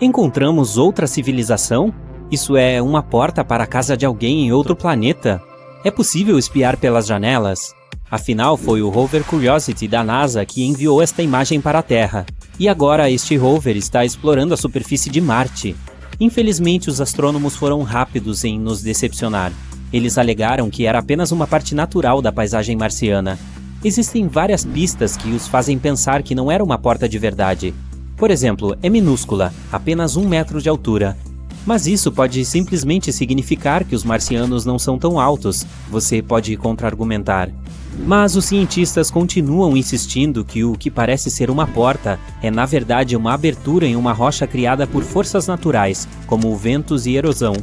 Encontramos outra civilização? Isso é uma porta para a casa de alguém em outro planeta? É possível espiar pelas janelas? Afinal, foi o rover Curiosity da NASA que enviou esta imagem para a Terra. E agora este rover está explorando a superfície de Marte. Infelizmente, os astrônomos foram rápidos em nos decepcionar. Eles alegaram que era apenas uma parte natural da paisagem marciana. Existem várias pistas que os fazem pensar que não era uma porta de verdade. Por exemplo, é minúscula, apenas 1 metro de altura. Mas isso pode simplesmente significar que os marcianos não são tão altos, você pode contra-argumentar. Mas os cientistas continuam insistindo que o que parece ser uma porta é na verdade uma abertura em uma rocha criada por forças naturais, como ventos e erosão.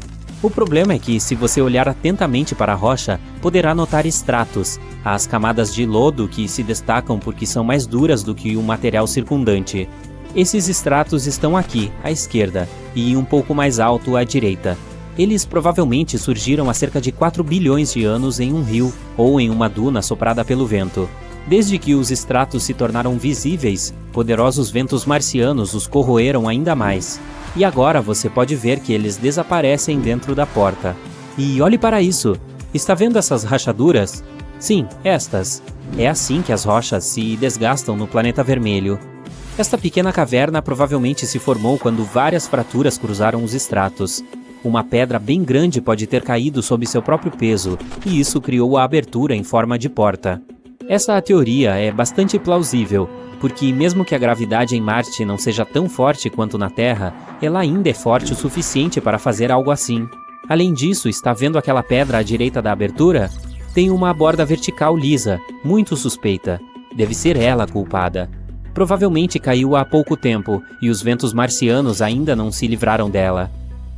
O problema é que, se você olhar atentamente para a rocha, poderá notar estratos, as camadas de lodo que se destacam porque são mais duras do que o material circundante. Esses estratos estão aqui, à esquerda, e um pouco mais alto à direita. Eles provavelmente surgiram há cerca de 4 bilhões de anos em um rio ou em uma duna soprada pelo vento. Desde que os estratos se tornaram visíveis, poderosos ventos marcianos os corroeram ainda mais. E agora você pode ver que eles desaparecem dentro da porta. E olhe para isso! Está vendo essas rachaduras? Sim, estas. É assim que as rochas se desgastam no planeta vermelho. Esta pequena caverna provavelmente se formou quando várias fraturas cruzaram os estratos. Uma pedra bem grande pode ter caído sob seu próprio peso, e isso criou a abertura em forma de porta. Essa teoria é bastante plausível, porque mesmo que a gravidade em Marte não seja tão forte quanto na Terra, ela ainda é forte o suficiente para fazer algo assim. Além disso, está vendo aquela pedra à direita da abertura? Tem uma borda vertical lisa, muito suspeita. Deve ser ela a culpada. Provavelmente caiu há pouco tempo, e os ventos marcianos ainda não se livraram dela.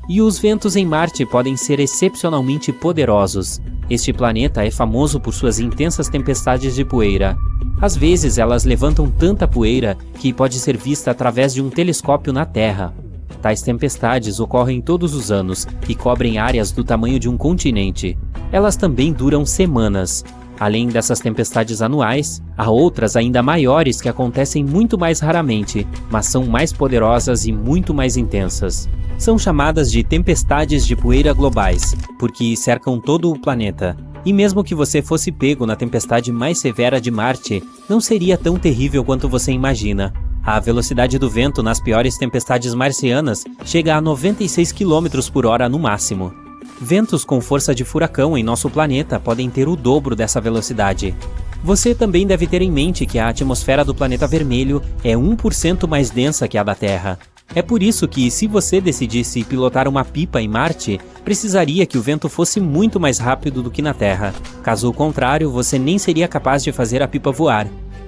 E os ventos em Marte podem ser excepcionalmente poderosos. Este planeta é famoso por suas intensas tempestades de poeira. Às vezes elas levantam tanta poeira que pode ser vista através de um telescópio na Terra. Tais tempestades ocorrem todos os anos e cobrem áreas do tamanho de um continente. Elas também duram semanas. Além dessas tempestades anuais, há outras ainda maiores que acontecem muito mais raramente, mas são mais poderosas e muito mais intensas. São chamadas de tempestades de poeira globais, porque cercam todo o planeta. E mesmo que você fosse pego na tempestade mais severa de Marte, não seria tão terrível quanto você imagina. A velocidade do vento nas piores tempestades marcianas chega a 96 km por hora no máximo. Ventos com força de furacão em nosso planeta podem ter o dobro dessa velocidade. Você também deve ter em mente que a atmosfera do planeta vermelho é 1% mais densa que a da Terra. É por isso que, se você decidisse pilotar uma pipa em Marte, precisaria que o vento fosse muito mais rápido do que na Terra. Caso contrário, você nem seria capaz de fazer a pipa voar.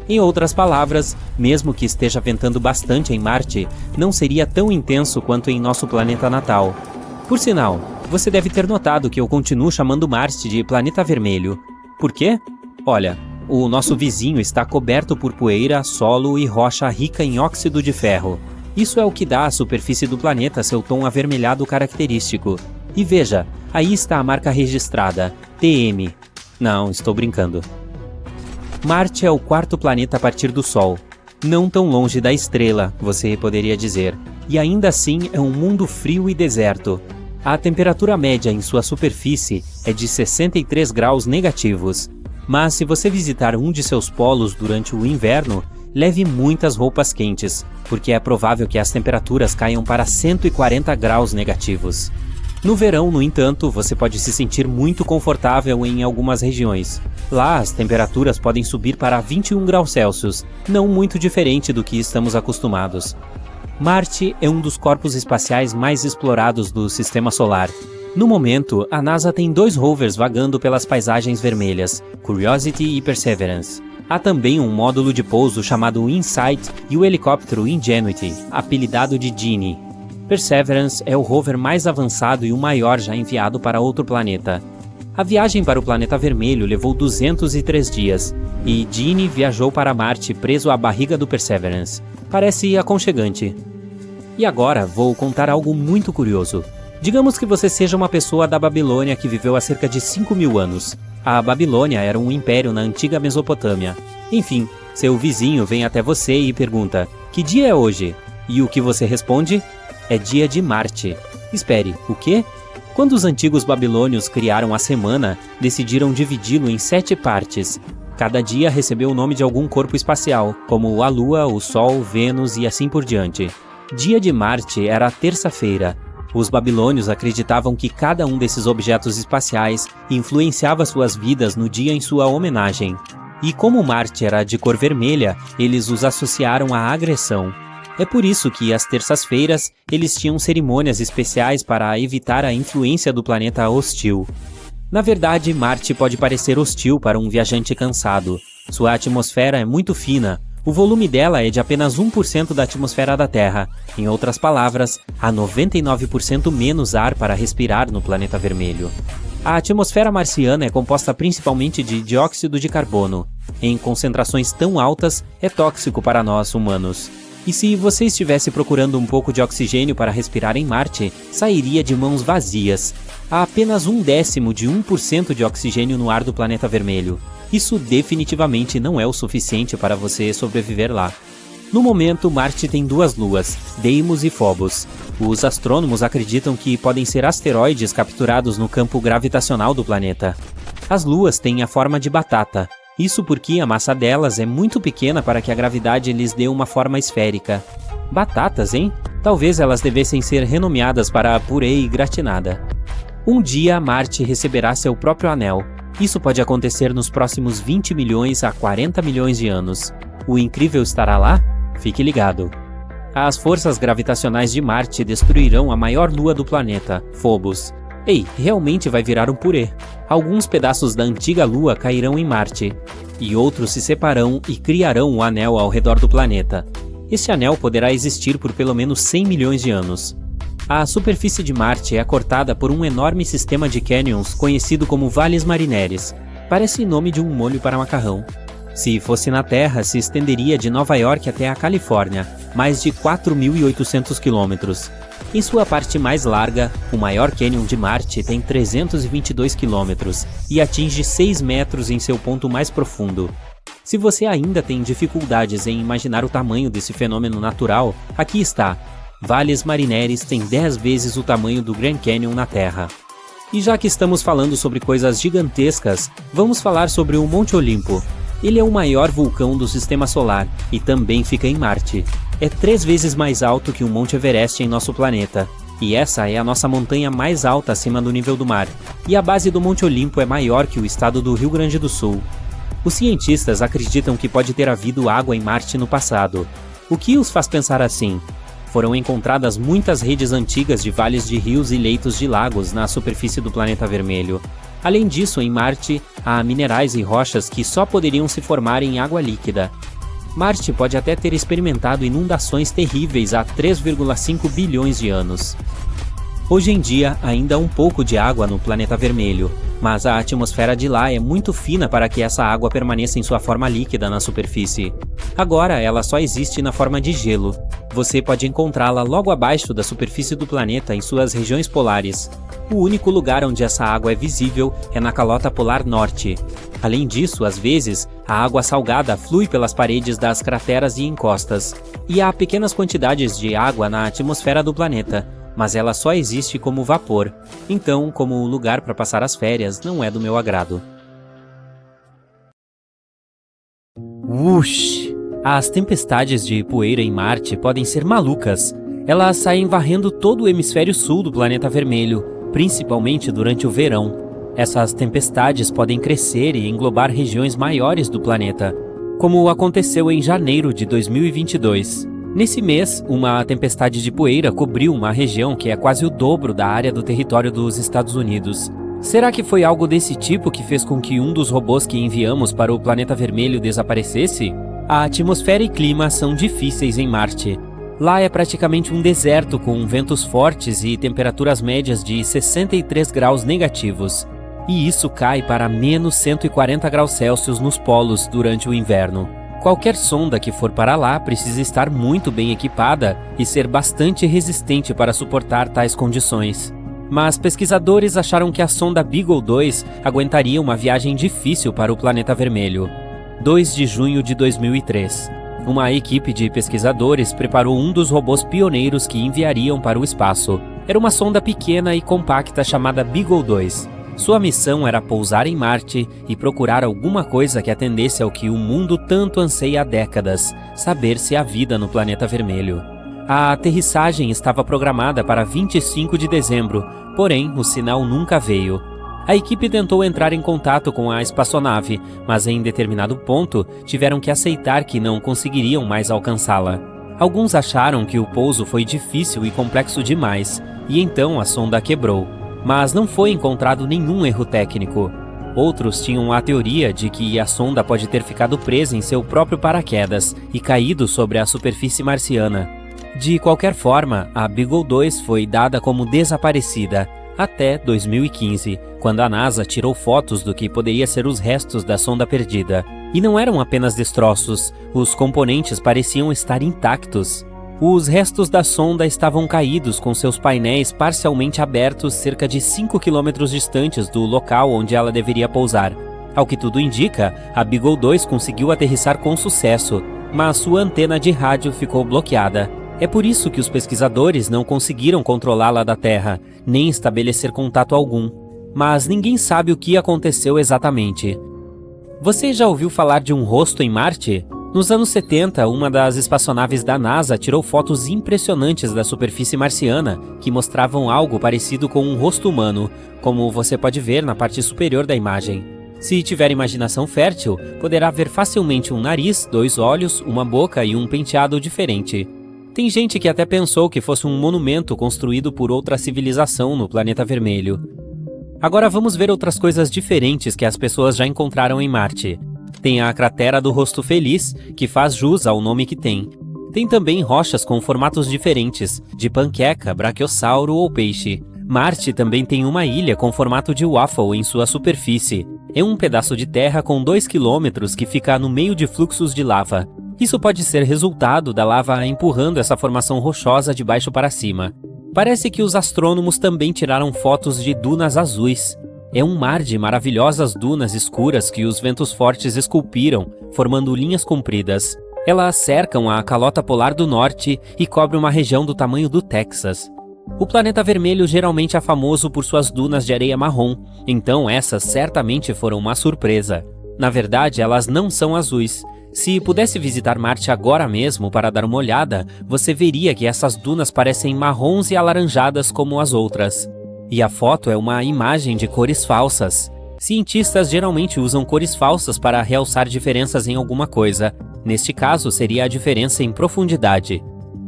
Em outras palavras, mesmo que esteja ventando bastante em Marte, não seria tão intenso quanto em nosso planeta natal. Por sinal, você deve ter notado que eu continuo chamando Marte de planeta vermelho. Por quê? Olha, o nosso vizinho está coberto por poeira, solo e rocha rica em óxido de ferro. Isso é o que dá à superfície do planeta seu tom avermelhado característico. E veja, aí está a marca registrada, TM. Não, estou brincando. Marte é o 4º planeta a partir do Sol. Não tão longe da estrela, você poderia dizer. E ainda assim é um mundo frio e deserto. A temperatura média em sua superfície é de 63 graus negativos. Mas se você visitar um de seus polos durante o inverno, leve muitas roupas quentes, porque é provável que as temperaturas caiam para 140 graus negativos. No verão, no entanto, você pode se sentir muito confortável em algumas regiões. Lá, as temperaturas podem subir para 21 graus Celsius, não muito diferente do que estamos acostumados. Marte é um dos corpos espaciais mais explorados do Sistema Solar. No momento, a NASA tem 2 rovers vagando pelas paisagens vermelhas, Curiosity e Perseverance. Há também um módulo de pouso chamado InSight e o helicóptero Ingenuity, apelidado de Genie. Perseverance é o rover mais avançado e o maior já enviado para outro planeta. A viagem para o planeta vermelho levou 203 dias, e Genie viajou para Marte preso à barriga do Perseverance. Parece aconchegante. E agora vou contar algo muito curioso. Digamos que você seja uma pessoa da Babilônia que viveu há cerca de 5.000 anos. A Babilônia era um império na antiga Mesopotâmia. Enfim, seu vizinho vem até você e pergunta: "Que dia é hoje?" E o que você responde? é dia de Marte. Espere, o quê? Quando os antigos babilônios criaram a semana, decidiram dividi-lo em 7 partes. Cada dia recebeu o nome de algum corpo espacial, como a Lua, o Sol, Vênus e assim por diante. Dia de Marte era a terça-feira. Os babilônios acreditavam que cada um desses objetos espaciais influenciava suas vidas no dia em sua homenagem. E como Marte era de cor vermelha, eles os associaram à agressão. É por isso que, às terças-feiras, eles tinham cerimônias especiais para evitar a influência do planeta hostil. Na verdade, Marte pode parecer hostil para um viajante cansado. Sua atmosfera é muito fina. O volume dela é de apenas 1% da atmosfera da Terra. Em outras palavras, há 99% menos ar para respirar no planeta vermelho. A atmosfera marciana é composta principalmente de dióxido de carbono. Em concentrações tão altas, é tóxico para nós, humanos. E se você estivesse procurando um pouco de oxigênio para respirar em Marte, sairia de mãos vazias. Há apenas 1/10 de 1% de oxigênio no ar do planeta vermelho. Isso definitivamente não é o suficiente para você sobreviver lá. No momento, Marte tem 2 luas, Deimos e Phobos. Os astrônomos acreditam que podem ser asteroides capturados no campo gravitacional do planeta. As luas têm a forma de batata. Isso porque a massa delas é muito pequena para que a gravidade lhes dê uma forma esférica. Batatas, hein? Talvez elas devessem ser renomeadas para purê e gratinada. Um dia, Marte receberá seu próprio anel. Isso pode acontecer nos próximos 20 milhões a 40 milhões de anos. O incrível estará lá? Fique ligado. As forças gravitacionais de Marte destruirão a maior lua do planeta, Phobos. Ei, realmente vai virar um purê. Alguns pedaços da antiga Lua cairão em Marte, e outros se separarão e criarão um anel ao redor do planeta. Este anel poderá existir por pelo menos 100 milhões de anos. A superfície de Marte é cortada por um enorme sistema de cânions conhecido como Vales Marineris. Parece nome de um molho para macarrão. Se fosse na Terra, se estenderia de Nova York até a Califórnia, mais de 4.800 quilômetros. Em sua parte mais larga, o maior cânion de Marte tem 322 quilômetros e atinge 6 metros em seu ponto mais profundo. Se você ainda tem dificuldades em imaginar o tamanho desse fenômeno natural, aqui está. Vales Marineris tem 10 vezes o tamanho do Grand Canyon na Terra. E já que estamos falando sobre coisas gigantescas, vamos falar sobre o Monte Olimpo. Ele é o maior vulcão do Sistema Solar e também fica em Marte. É 3 vezes mais alto que o Monte Everest em nosso planeta. E essa é a nossa montanha mais alta acima do nível do mar. E a base do Monte Olimpo é maior que o estado do Rio Grande do Sul. Os cientistas acreditam que pode ter havido água em Marte no passado. O que os faz pensar assim? Foram encontradas muitas redes antigas de vales de rios e leitos de lagos na superfície do planeta vermelho. Além disso, em Marte, há minerais e rochas que só poderiam se formar em água líquida. Marte pode até ter experimentado inundações terríveis há 3,5 bilhões de anos. Hoje em dia, ainda há um pouco de água no planeta vermelho, mas a atmosfera de lá é muito fina para que essa água permaneça em sua forma líquida na superfície. Agora, ela só existe na forma de gelo. Você pode encontrá-la logo abaixo da superfície do planeta em suas regiões polares. O único lugar onde essa água é visível é na calota polar norte. Além disso, às vezes, a água salgada flui pelas paredes das crateras e encostas. E há pequenas quantidades de água na atmosfera do planeta, mas ela só existe como vapor. Então, como lugar para passar as férias, não é do meu agrado. Whoosh! As tempestades de poeira em Marte podem ser malucas. Elas saem varrendo todo o hemisfério sul do planeta vermelho, principalmente durante o verão. Essas tempestades podem crescer e englobar regiões maiores do planeta, como aconteceu em janeiro de 2022. Nesse mês, uma tempestade de poeira cobriu uma região que é quase o dobro da área do território dos Estados Unidos. Será que foi algo desse tipo que fez com que um dos robôs que enviamos para o planeta vermelho desaparecesse? A atmosfera e clima são difíceis em Marte. Lá é praticamente um deserto com ventos fortes e temperaturas médias de 63 graus negativos. E isso cai para menos 140 graus Celsius nos polos durante o inverno. Qualquer sonda que for para lá precisa estar muito bem equipada e ser bastante resistente para suportar tais condições. Mas pesquisadores acharam que a sonda Beagle 2 aguentaria uma viagem difícil para o planeta vermelho. 2 de junho de 2003. uma equipe de pesquisadores preparou um dos robôs pioneiros que enviariam para o espaço. Era uma sonda pequena e compacta chamada Beagle 2. Sua missão era pousar em Marte e procurar alguma coisa que atendesse ao que o mundo tanto anseia há décadas, saber se há vida no planeta vermelho. A aterrissagem estava programada para 25 de dezembro, porém o sinal nunca veio. A equipe tentou entrar em contato com a espaçonave, mas em determinado ponto tiveram que aceitar que não conseguiriam mais alcançá-la. Alguns acharam que o pouso foi difícil e complexo demais, e então a sonda quebrou. Mas não foi encontrado nenhum erro técnico. Outros tinham a teoria de que a sonda pode ter ficado presa em seu próprio paraquedas e caído sobre a superfície marciana. De qualquer forma, a Beagle 2 foi dada como desaparecida até 2015, quando a NASA tirou fotos do que poderia ser os restos da sonda perdida. E não eram apenas destroços, os componentes pareciam estar intactos. Os restos da sonda estavam caídos com seus painéis parcialmente abertos cerca de 5 km distantes do local onde ela deveria pousar. Ao que tudo indica, a Beagle 2 conseguiu aterrissar com sucesso, mas sua antena de rádio ficou bloqueada. É por isso que os pesquisadores não conseguiram controlá-la da Terra, nem estabelecer contato algum. Mas ninguém sabe o que aconteceu exatamente. Você já ouviu falar de um rosto em Marte? Nos anos 70, uma das espaçonaves da NASA tirou fotos impressionantes da superfície marciana que mostravam algo parecido com um rosto humano, como você pode ver na parte superior da imagem. Se tiver imaginação fértil, poderá ver facilmente um nariz, 2 olhos, uma boca e um penteado diferente. Tem gente que até pensou que fosse um monumento construído por outra civilização no planeta vermelho. Agora vamos ver outras coisas diferentes que as pessoas já encontraram em Marte. Tem a cratera do rosto feliz, que faz jus ao nome que tem. Tem também rochas com formatos diferentes, de panqueca, braquiossauro ou peixe. Marte também tem uma ilha com formato de waffle em sua superfície. É um pedaço de terra com 2 km que fica no meio de fluxos de lava. Isso pode ser resultado da lava empurrando essa formação rochosa de baixo para cima. Parece que os astrônomos também tiraram fotos de dunas azuis. É um mar de maravilhosas dunas escuras que os ventos fortes esculpiram, formando linhas compridas. Elas cercam a calota polar do norte e cobrem uma região do tamanho do Texas. O planeta vermelho geralmente é famoso por suas dunas de areia marrom, então essas certamente foram uma surpresa. Na verdade, elas não são azuis. Se pudesse visitar Marte agora mesmo para dar uma olhada, você veria que essas dunas parecem marrons e alaranjadas como as outras. E a foto é uma imagem de cores falsas. Cientistas geralmente usam cores falsas para realçar diferenças em alguma coisa. Neste caso, seria a diferença em profundidade.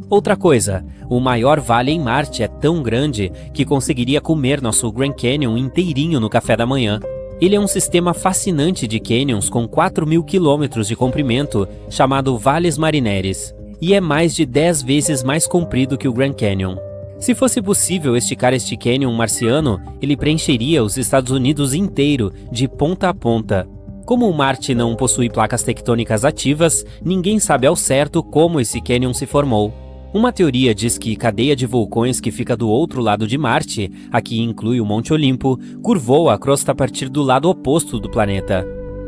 Outra coisa, o maior vale em Marte é tão grande que conseguiria comer nosso Grand Canyon inteirinho no café da manhã. Ele é um sistema fascinante de canyons com 4.000 quilômetros de comprimento, chamado Valles Marineris, e é mais de 10 vezes mais comprido que o Grand Canyon. Se fosse possível esticar este canyon marciano, ele preencheria os Estados Unidos inteiro, de ponta a ponta. Como Marte não possui placas tectônicas ativas, ninguém sabe ao certo como esse canyon se formou. Uma teoria diz que a cadeia de vulcões que fica do outro lado de Marte, aqui inclui o Monte Olimpo, curvou a crosta a partir do lado oposto do planeta.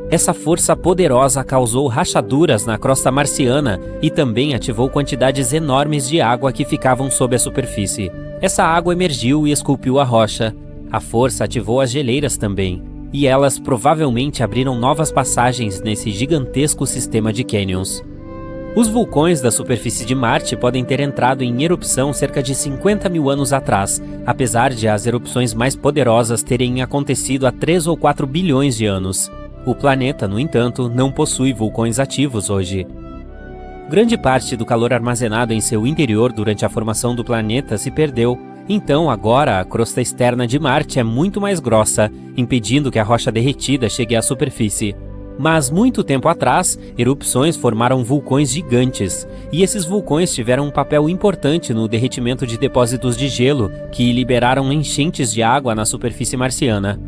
Essa força poderosa causou rachaduras na crosta marciana e também ativou quantidades enormes de água que ficavam sob a superfície. Essa água emergiu e esculpiu a rocha. A força ativou as geleiras também, e elas provavelmente abriram novas passagens nesse gigantesco sistema de canyons. Os vulcões da superfície de Marte podem ter entrado em erupção cerca de 50 mil anos atrás, apesar de as erupções mais poderosas terem acontecido há 3 ou 4 bilhões de anos. O planeta, no entanto, não possui vulcões ativos hoje. Grande parte do calor armazenado em seu interior durante a formação do planeta se perdeu, então agora a crosta externa de Marte é muito mais grossa, impedindo que a rocha derretida chegue à superfície. Mas muito tempo atrás, erupções formaram vulcões gigantes, e esses vulcões tiveram um papel importante no derretimento de depósitos de gelo que liberaram enchentes de água na superfície marciana.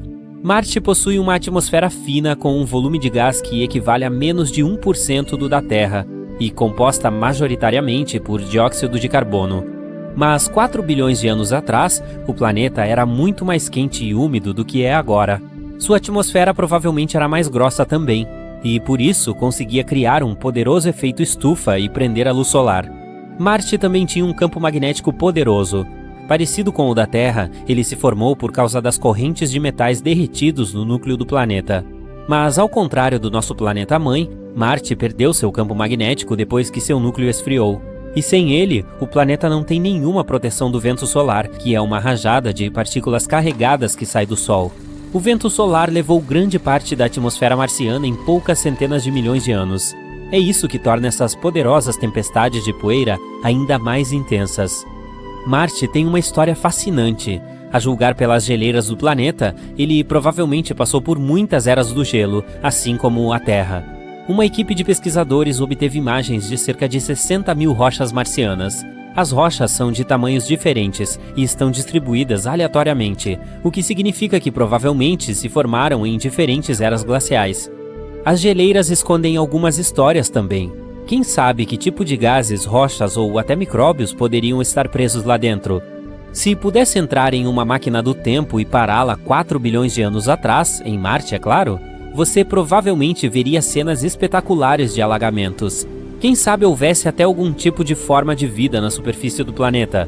Marte possui uma atmosfera fina com um volume de gás que equivale a menos de 1% do da Terra, e composta majoritariamente por dióxido de carbono. Mas 4 bilhões de anos atrás, o planeta era muito mais quente e úmido do que é agora. Sua atmosfera provavelmente era mais grossa também. e por isso conseguia criar um poderoso efeito estufa e prender a luz solar. Marte também tinha um campo magnético poderoso. Parecido com o da Terra, ele se formou por causa das correntes de metais derretidos no núcleo do planeta. Mas, ao contrário do nosso planeta-mãe, Marte perdeu seu campo magnético depois que seu núcleo esfriou. E sem ele, o planeta não tem nenhuma proteção do vento solar, que é uma rajada de partículas carregadas que sai do Sol. O vento solar levou grande parte da atmosfera marciana em poucas centenas de milhões de anos. É isso que torna essas poderosas tempestades de poeira ainda mais intensas. Marte tem uma história fascinante. A julgar pelas geleiras do planeta, ele provavelmente passou por muitas eras do gelo, assim como a Terra. Uma equipe de pesquisadores obteve imagens de cerca de 60 mil rochas marcianas. As rochas são de tamanhos diferentes e estão distribuídas aleatoriamente, o que significa que provavelmente se formaram em diferentes eras glaciais. As geleiras escondem algumas histórias também. Quem sabe que tipo de gases, rochas ou até micróbios poderiam estar presos lá dentro? Se pudesse entrar em uma máquina do tempo e pará-la 4 bilhões de anos atrás, em Marte, é claro, você provavelmente veria cenas espetaculares de alagamentos. Quem sabe houvesse até algum tipo de forma de vida na superfície do planeta.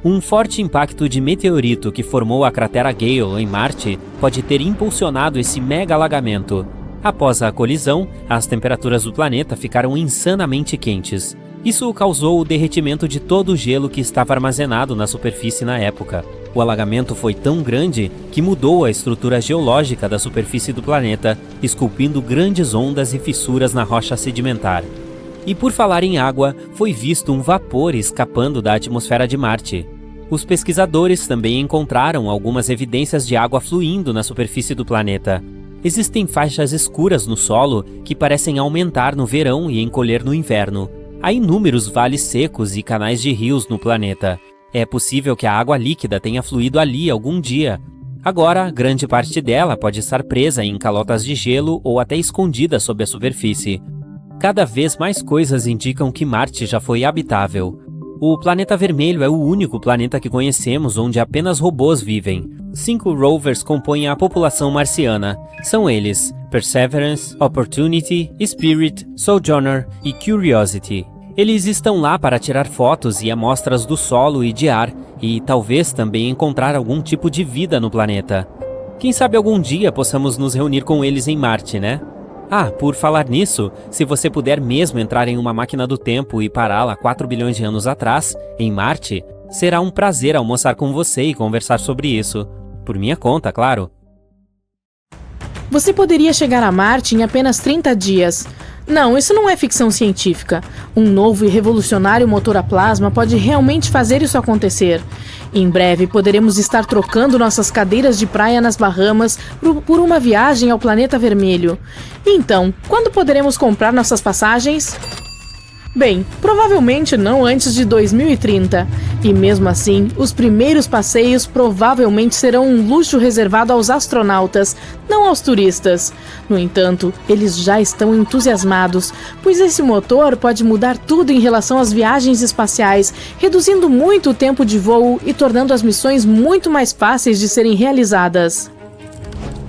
Um forte impacto de meteorito que formou a cratera Gale em Marte pode ter impulsionado esse mega alagamento. Após a colisão, as temperaturas do planeta ficaram insanamente quentes. Isso causou o derretimento de todo o gelo que estava armazenado na superfície na época. O alagamento foi tão grande que mudou a estrutura geológica da superfície do planeta, esculpindo grandes ondas e fissuras na rocha sedimentar. E por falar em água, foi visto um vapor escapando da atmosfera de Marte. Os pesquisadores também encontraram algumas evidências de água fluindo na superfície do planeta. Existem faixas escuras no solo que parecem aumentar no verão e encolher no inverno. Há inúmeros vales secos e canais de rios no planeta. É possível que a água líquida tenha fluído ali algum dia. Agora, grande parte dela pode estar presa em calotas de gelo ou até escondida sob a superfície. Cada vez mais coisas indicam que Marte já foi habitável. O planeta vermelho é o único planeta que conhecemos onde apenas robôs vivem. 5 rovers compõem a população marciana. São eles: Perseverance, Opportunity, Spirit, Sojourner e Curiosity. Eles estão lá para tirar fotos e amostras do solo e de ar, e talvez também encontrar algum tipo de vida no planeta. Quem sabe algum dia possamos nos reunir com eles em Marte, né? Ah, por falar nisso, se você puder mesmo entrar em uma máquina do tempo e pará-la 4 bilhões de anos atrás, em Marte, será um prazer almoçar com você e conversar sobre isso. Por minha conta, claro. Você poderia chegar a Marte em apenas 30 dias. Não, isso não é ficção científica. Um novo e revolucionário motor a plasma pode realmente fazer isso acontecer. Em breve, poderemos estar trocando nossas cadeiras de praia nas Bahamas por uma viagem ao planeta vermelho. Então, quando poderemos comprar nossas passagens? Bem, provavelmente não antes de 2030. E mesmo assim, os primeiros passeios provavelmente serão um luxo reservado aos astronautas, não aos turistas. No entanto, eles já estão entusiasmados, pois esse motor pode mudar tudo em relação às viagens espaciais, reduzindo muito o tempo de voo e tornando as missões muito mais fáceis de serem realizadas.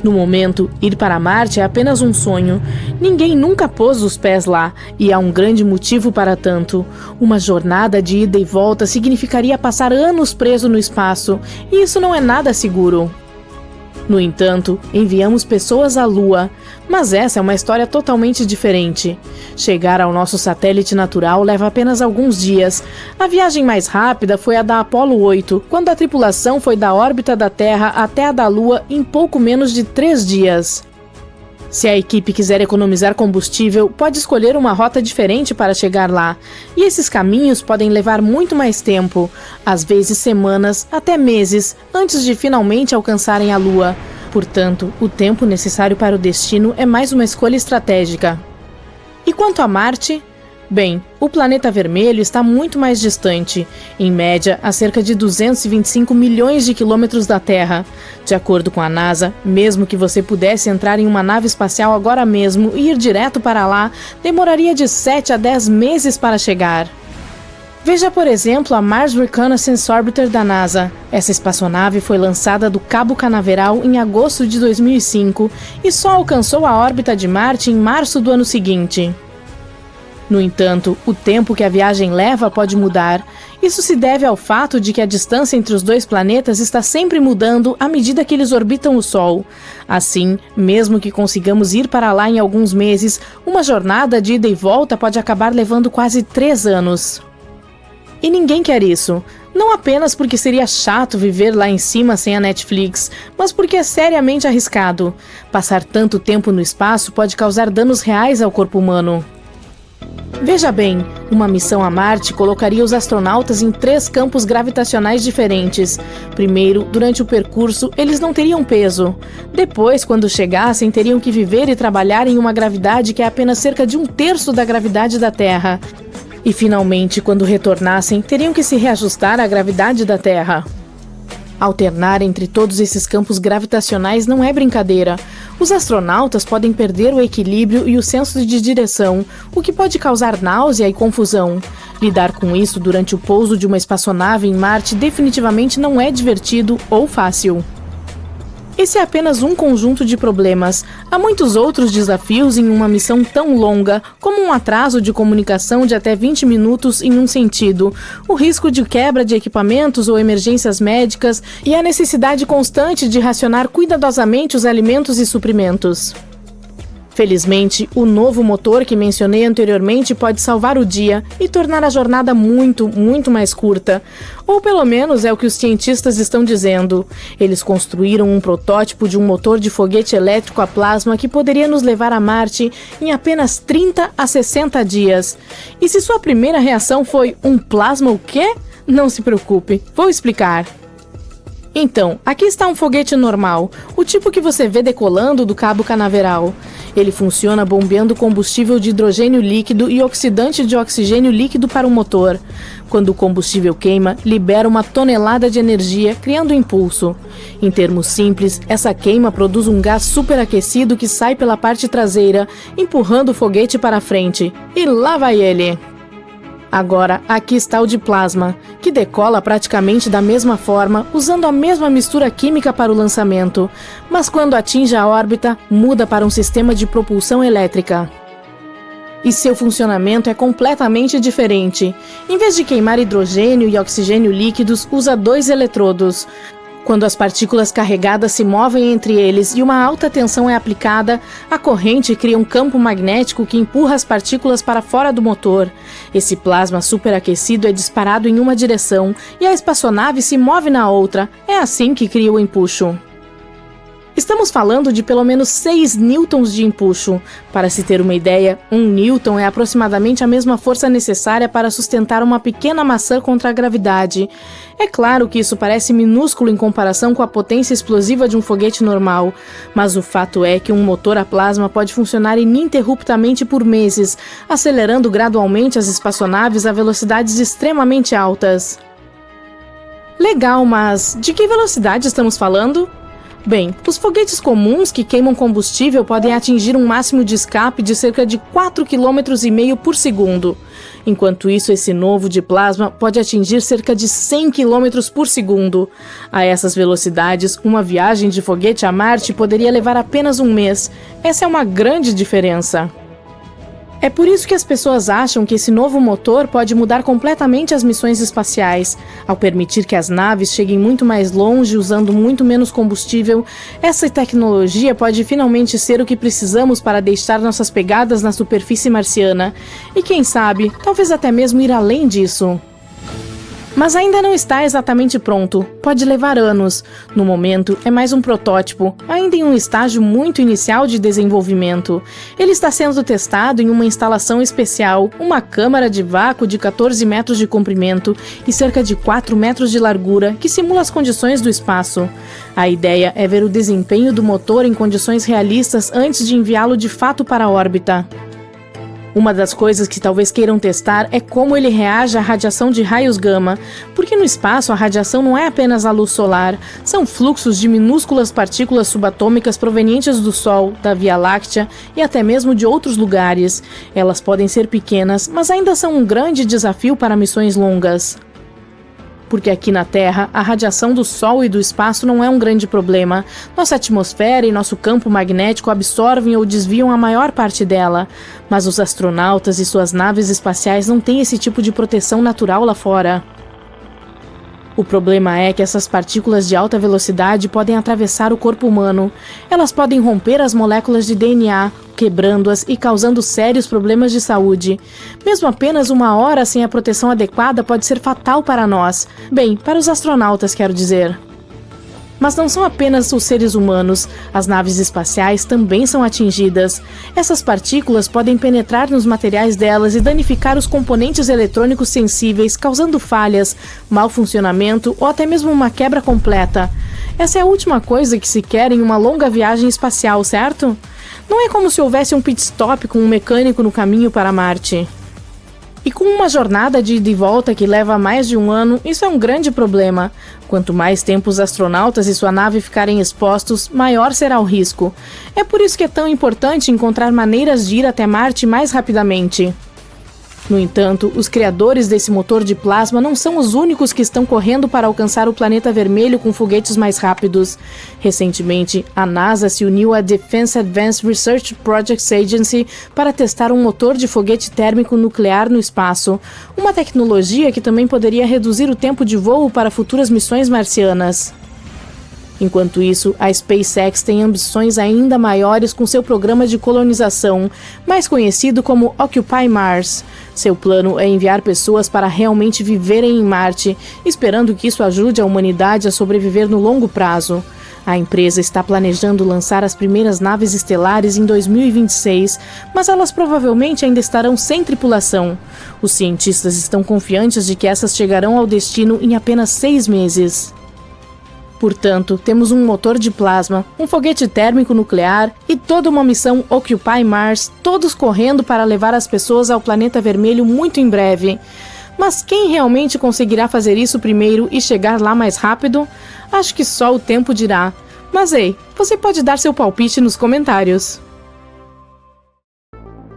No momento, ir para Marte é apenas um sonho. Ninguém nunca pôs os pés lá, e há um grande motivo para tanto. Uma jornada de ida e volta significaria passar anos preso no espaço, e isso não é nada seguro. No entanto, enviamos pessoas à Lua, mas essa é uma história totalmente diferente. Chegar ao nosso satélite natural leva apenas alguns dias. A viagem mais rápida foi a da Apollo 8, quando a tripulação foi da órbita da Terra até a da Lua em pouco menos de 3 dias. Se a equipe quiser economizar combustível, pode escolher uma rota diferente para chegar lá, e esses caminhos podem levar muito mais tempo, às vezes semanas, até meses, antes de finalmente alcançarem a Lua. Portanto, o tempo necessário para o destino é mais uma escolha estratégica. E quanto a Marte? Bem, o planeta vermelho está muito mais distante, em média a cerca de 225 milhões de quilômetros da Terra. De acordo com a NASA, mesmo que você pudesse entrar em uma nave espacial agora mesmo e ir direto para lá, demoraria de 7 a 10 meses para chegar. Veja, por exemplo, a Mars Reconnaissance Orbiter da NASA. Essa espaçonave foi lançada do Cabo Canaveral em agosto de 2005 e só alcançou a órbita de Marte em março do ano seguinte. No entanto, o tempo que a viagem leva pode mudar. Isso se deve ao fato de que a distância entre os dois planetas está sempre mudando à medida que eles orbitam o Sol. Assim, mesmo que consigamos ir para lá em alguns meses, uma jornada de ida e volta pode acabar levando quase 3 anos. E ninguém quer isso. Não apenas porque seria chato viver lá em cima sem a Netflix, mas porque é seriamente arriscado. Passar tanto tempo no espaço pode causar danos reais ao corpo humano. Veja bem, uma missão a Marte colocaria os astronautas em 3 campos gravitacionais diferentes. Primeiro, durante o percurso, eles não teriam peso. Depois, quando chegassem, teriam que viver e trabalhar em uma gravidade que é apenas cerca de 1/3 da gravidade da Terra. E, finalmente, quando retornassem, teriam que se reajustar à gravidade da Terra. Alternar entre todos esses campos gravitacionais não é brincadeira. Os astronautas podem perder o equilíbrio e o senso de direção, o que pode causar náusea e confusão. Lidar com isso durante o pouso de uma espaçonave em Marte definitivamente não é divertido ou fácil. Esse é apenas um conjunto de problemas. Há muitos outros desafios em uma missão tão longa, como um atraso de comunicação de até 20 minutos em um sentido, o risco de quebra de equipamentos ou emergências médicas e a necessidade constante de racionar cuidadosamente os alimentos e suprimentos. Felizmente, o novo motor que mencionei anteriormente pode salvar o dia e tornar a jornada muito mais curta. Ou pelo menos é o que os cientistas estão dizendo. Eles construíram um protótipo de um motor de foguete elétrico a plasma que poderia nos levar a Marte em apenas 30 a 60 dias. E se sua primeira reação foi um plasma o quê? Não se preocupe, vou explicar. Então, aqui está um foguete normal, o tipo que você vê decolando do Cabo Canaveral. Ele funciona bombeando combustível de hidrogênio líquido e oxidante de oxigênio líquido para o motor. Quando o combustível queima, libera uma tonelada de energia, criando impulso. Em termos simples, essa queima produz um gás superaquecido que sai pela parte traseira, empurrando o foguete para frente. E lá vai ele! Agora, aqui está o de plasma, que decola praticamente da mesma forma, usando a mesma mistura química para o lançamento, mas quando atinge a órbita, muda para um sistema de propulsão elétrica. E seu funcionamento é completamente diferente. Em vez de queimar hidrogênio e oxigênio líquidos, usa 2 eletrodos. Quando as partículas carregadas se movem entre eles e uma alta tensão é aplicada, a corrente cria um campo magnético que empurra as partículas para fora do motor. Esse plasma superaquecido é disparado em uma direção e a espaçonave se move na outra. É assim que cria o empuxo. Estamos falando de pelo menos 6 newtons de empuxo. Para se ter uma ideia, 1 newton é aproximadamente a mesma força necessária para sustentar uma pequena maçã contra a gravidade. É claro que isso parece minúsculo em comparação com a potência explosiva de um foguete normal, mas o fato é que um motor a plasma pode funcionar ininterruptamente por meses, acelerando gradualmente as espaçonaves a velocidades extremamente altas. Legal, mas de que velocidade estamos falando? Bem, os foguetes comuns que queimam combustível podem atingir um máximo de escape de cerca de 4,5 km por segundo. Enquanto isso, esse novo de plasma pode atingir cerca de 100 km por segundo. A essas velocidades, uma viagem de foguete a Marte poderia levar apenas 1 mês. Essa é uma grande diferença. É por isso que as pessoas acham que esse novo motor pode mudar completamente as missões espaciais. Ao permitir que as naves cheguem muito mais longe usando muito menos combustível, essa tecnologia pode finalmente ser o que precisamos para deixar nossas pegadas na superfície marciana. E quem sabe, talvez até mesmo ir além disso. Mas ainda não está exatamente pronto, pode levar anos. No momento, é mais um protótipo, ainda em um estágio muito inicial de desenvolvimento. Ele está sendo testado em uma instalação especial, uma câmara de vácuo de 14 metros de comprimento e cerca de 4 metros de largura, que simula as condições do espaço. A ideia é ver o desempenho do motor em condições realistas antes de enviá-lo de fato para a órbita. Uma das coisas que talvez queiram testar é como ele reage à radiação de raios gama, porque no espaço a radiação não é apenas a luz solar, são fluxos de minúsculas partículas subatômicas provenientes do Sol, da Via Láctea e até mesmo de outros lugares. Elas podem ser pequenas, mas ainda são um grande desafio para missões longas. Porque aqui na Terra, a radiação do Sol e do espaço não é um grande problema. Nossa atmosfera e nosso campo magnético absorvem ou desviam a maior parte dela. Mas os astronautas e suas naves espaciais não têm esse tipo de proteção natural lá fora. O problema é que essas partículas de alta velocidade podem atravessar o corpo humano. Elas podem romper as moléculas de DNA, quebrando-as e causando sérios problemas de saúde. Mesmo apenas uma hora sem a proteção adequada pode ser fatal para nós. Bem, para os astronautas, quero dizer. Mas não são apenas os seres humanos, as naves espaciais também são atingidas. Essas partículas podem penetrar nos materiais delas e danificar os componentes eletrônicos sensíveis, causando falhas, mau funcionamento ou até mesmo uma quebra completa. Essa é a última coisa que se quer em uma longa viagem espacial, certo? Não é como se houvesse um pit stop com um mecânico no caminho para Marte. E com uma jornada de ida e volta que leva mais de um ano, isso é um grande problema. Quanto mais tempo os astronautas e sua nave ficarem expostos, maior será o risco. É por isso que é tão importante encontrar maneiras de ir até Marte mais rapidamente. No entanto, os criadores desse motor de plasma não são os únicos que estão correndo para alcançar o planeta vermelho com foguetes mais rápidos. Recentemente, a NASA se uniu à Defense Advanced Research Projects Agency para testar um motor de foguete térmico nuclear no espaço, uma tecnologia que também poderia reduzir o tempo de voo para futuras missões marcianas. Enquanto isso, a SpaceX tem ambições ainda maiores com seu programa de colonização, mais conhecido como Occupy Mars. Seu plano é enviar pessoas para realmente viverem em Marte, esperando que isso ajude a humanidade a sobreviver no longo prazo. A empresa está planejando lançar as primeiras naves estelares em 2026, mas elas provavelmente ainda estarão sem tripulação. Os cientistas estão confiantes de que essas chegarão ao destino em apenas 6 meses. Portanto, temos um motor de plasma, um foguete térmico nuclear e toda uma missão Occupy Mars, todos correndo para levar as pessoas ao planeta vermelho muito em breve. Mas quem realmente conseguirá fazer isso primeiro e chegar lá mais rápido? Acho que só o tempo dirá. Mas ei, você pode dar seu palpite nos comentários.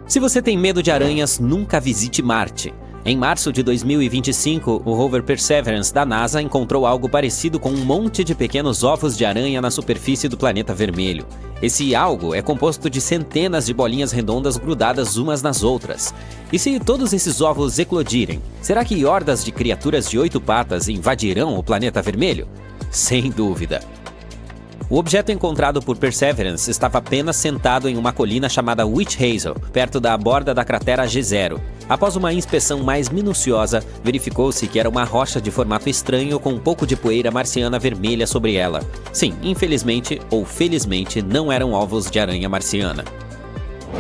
Se você tem medo de aranhas, nunca visite Marte. Em março de 2025, o rover Perseverance da NASA encontrou algo parecido com um monte de pequenos ovos de aranha na superfície do planeta vermelho. Esse algo é composto de centenas de bolinhas redondas grudadas umas nas outras. E se todos esses ovos eclodirem, será que hordas de criaturas de 8 patas invadirão o planeta vermelho? Sem dúvida. O objeto encontrado por Perseverance estava apenas sentado em uma colina chamada Witch Hazel, perto da borda da cratera G0. Após uma inspeção mais minuciosa, verificou-se que era uma rocha de formato estranho com um pouco de poeira marciana vermelha sobre ela. Sim, infelizmente ou felizmente, não eram ovos de aranha marciana.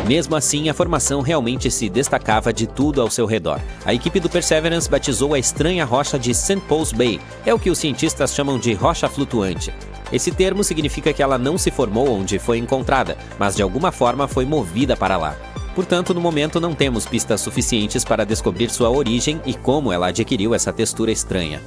Mesmo assim, a formação realmente se destacava de tudo ao seu redor. A equipe do Perseverance batizou a estranha rocha de St. Paul's Bay. É o que os cientistas chamam de rocha flutuante. Esse termo significa que ela não se formou onde foi encontrada, mas de alguma forma foi movida para lá. Portanto, no momento não temos pistas suficientes para descobrir sua origem e como ela adquiriu essa textura estranha.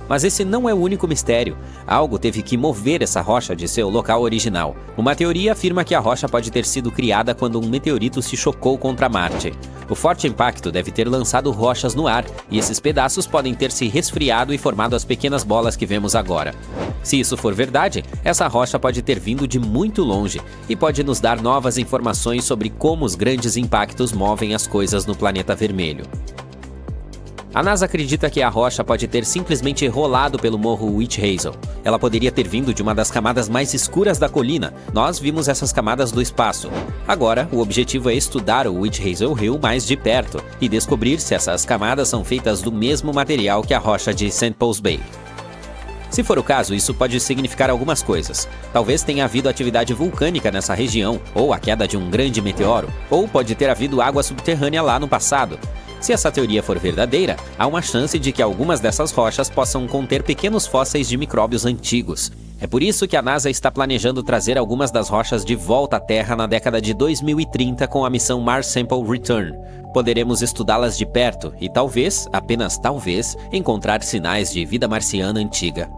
Mas esse não é o único mistério. Algo teve que mover essa rocha de seu local original. Uma teoria afirma que a rocha pode ter sido criada quando um meteorito se chocou contra Marte. O forte impacto deve ter lançado rochas no ar, e esses pedaços podem ter se resfriado e formado as pequenas bolas que vemos agora. Se isso for verdade, essa rocha pode ter vindo de muito longe, e pode nos dar novas informações sobre como os grandes impactos movem as coisas no planeta vermelho. A NASA acredita que a rocha pode ter simplesmente rolado pelo morro Witch Hazel. Ela poderia ter vindo de uma das camadas mais escuras da colina. Nós vimos essas camadas do espaço. Agora, o objetivo é estudar o Witch Hazel Hill mais de perto e descobrir se essas camadas são feitas do mesmo material que a rocha de St. Paul's Bay. Se for o caso, isso pode significar algumas coisas. Talvez tenha havido atividade vulcânica nessa região, ou a queda de um grande meteoro, ou pode ter havido água subterrânea lá no passado. Se essa teoria for verdadeira, há uma chance de que algumas dessas rochas possam conter pequenos fósseis de micróbios antigos. É por isso que a NASA está planejando trazer algumas das rochas de volta à Terra na década de 2030 com a missão Mars Sample Return. Poderemos estudá-las de perto e talvez, apenas talvez, encontrar sinais de vida marciana antiga.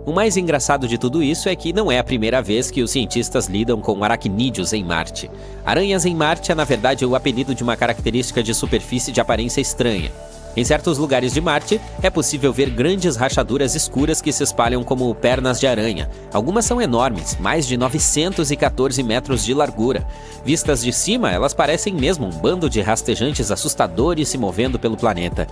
O mais engraçado de tudo isso é que não é a primeira vez que os cientistas lidam com aracnídeos em Marte. Aranhas em Marte é, na verdade, o apelido de uma característica de superfície de aparência estranha. Em certos lugares de Marte, é possível ver grandes rachaduras escuras que se espalham como pernas de aranha. Algumas são enormes, mais de 914 metros de largura. Vistas de cima, elas parecem mesmo um bando de rastejantes assustadores se movendo pelo planeta.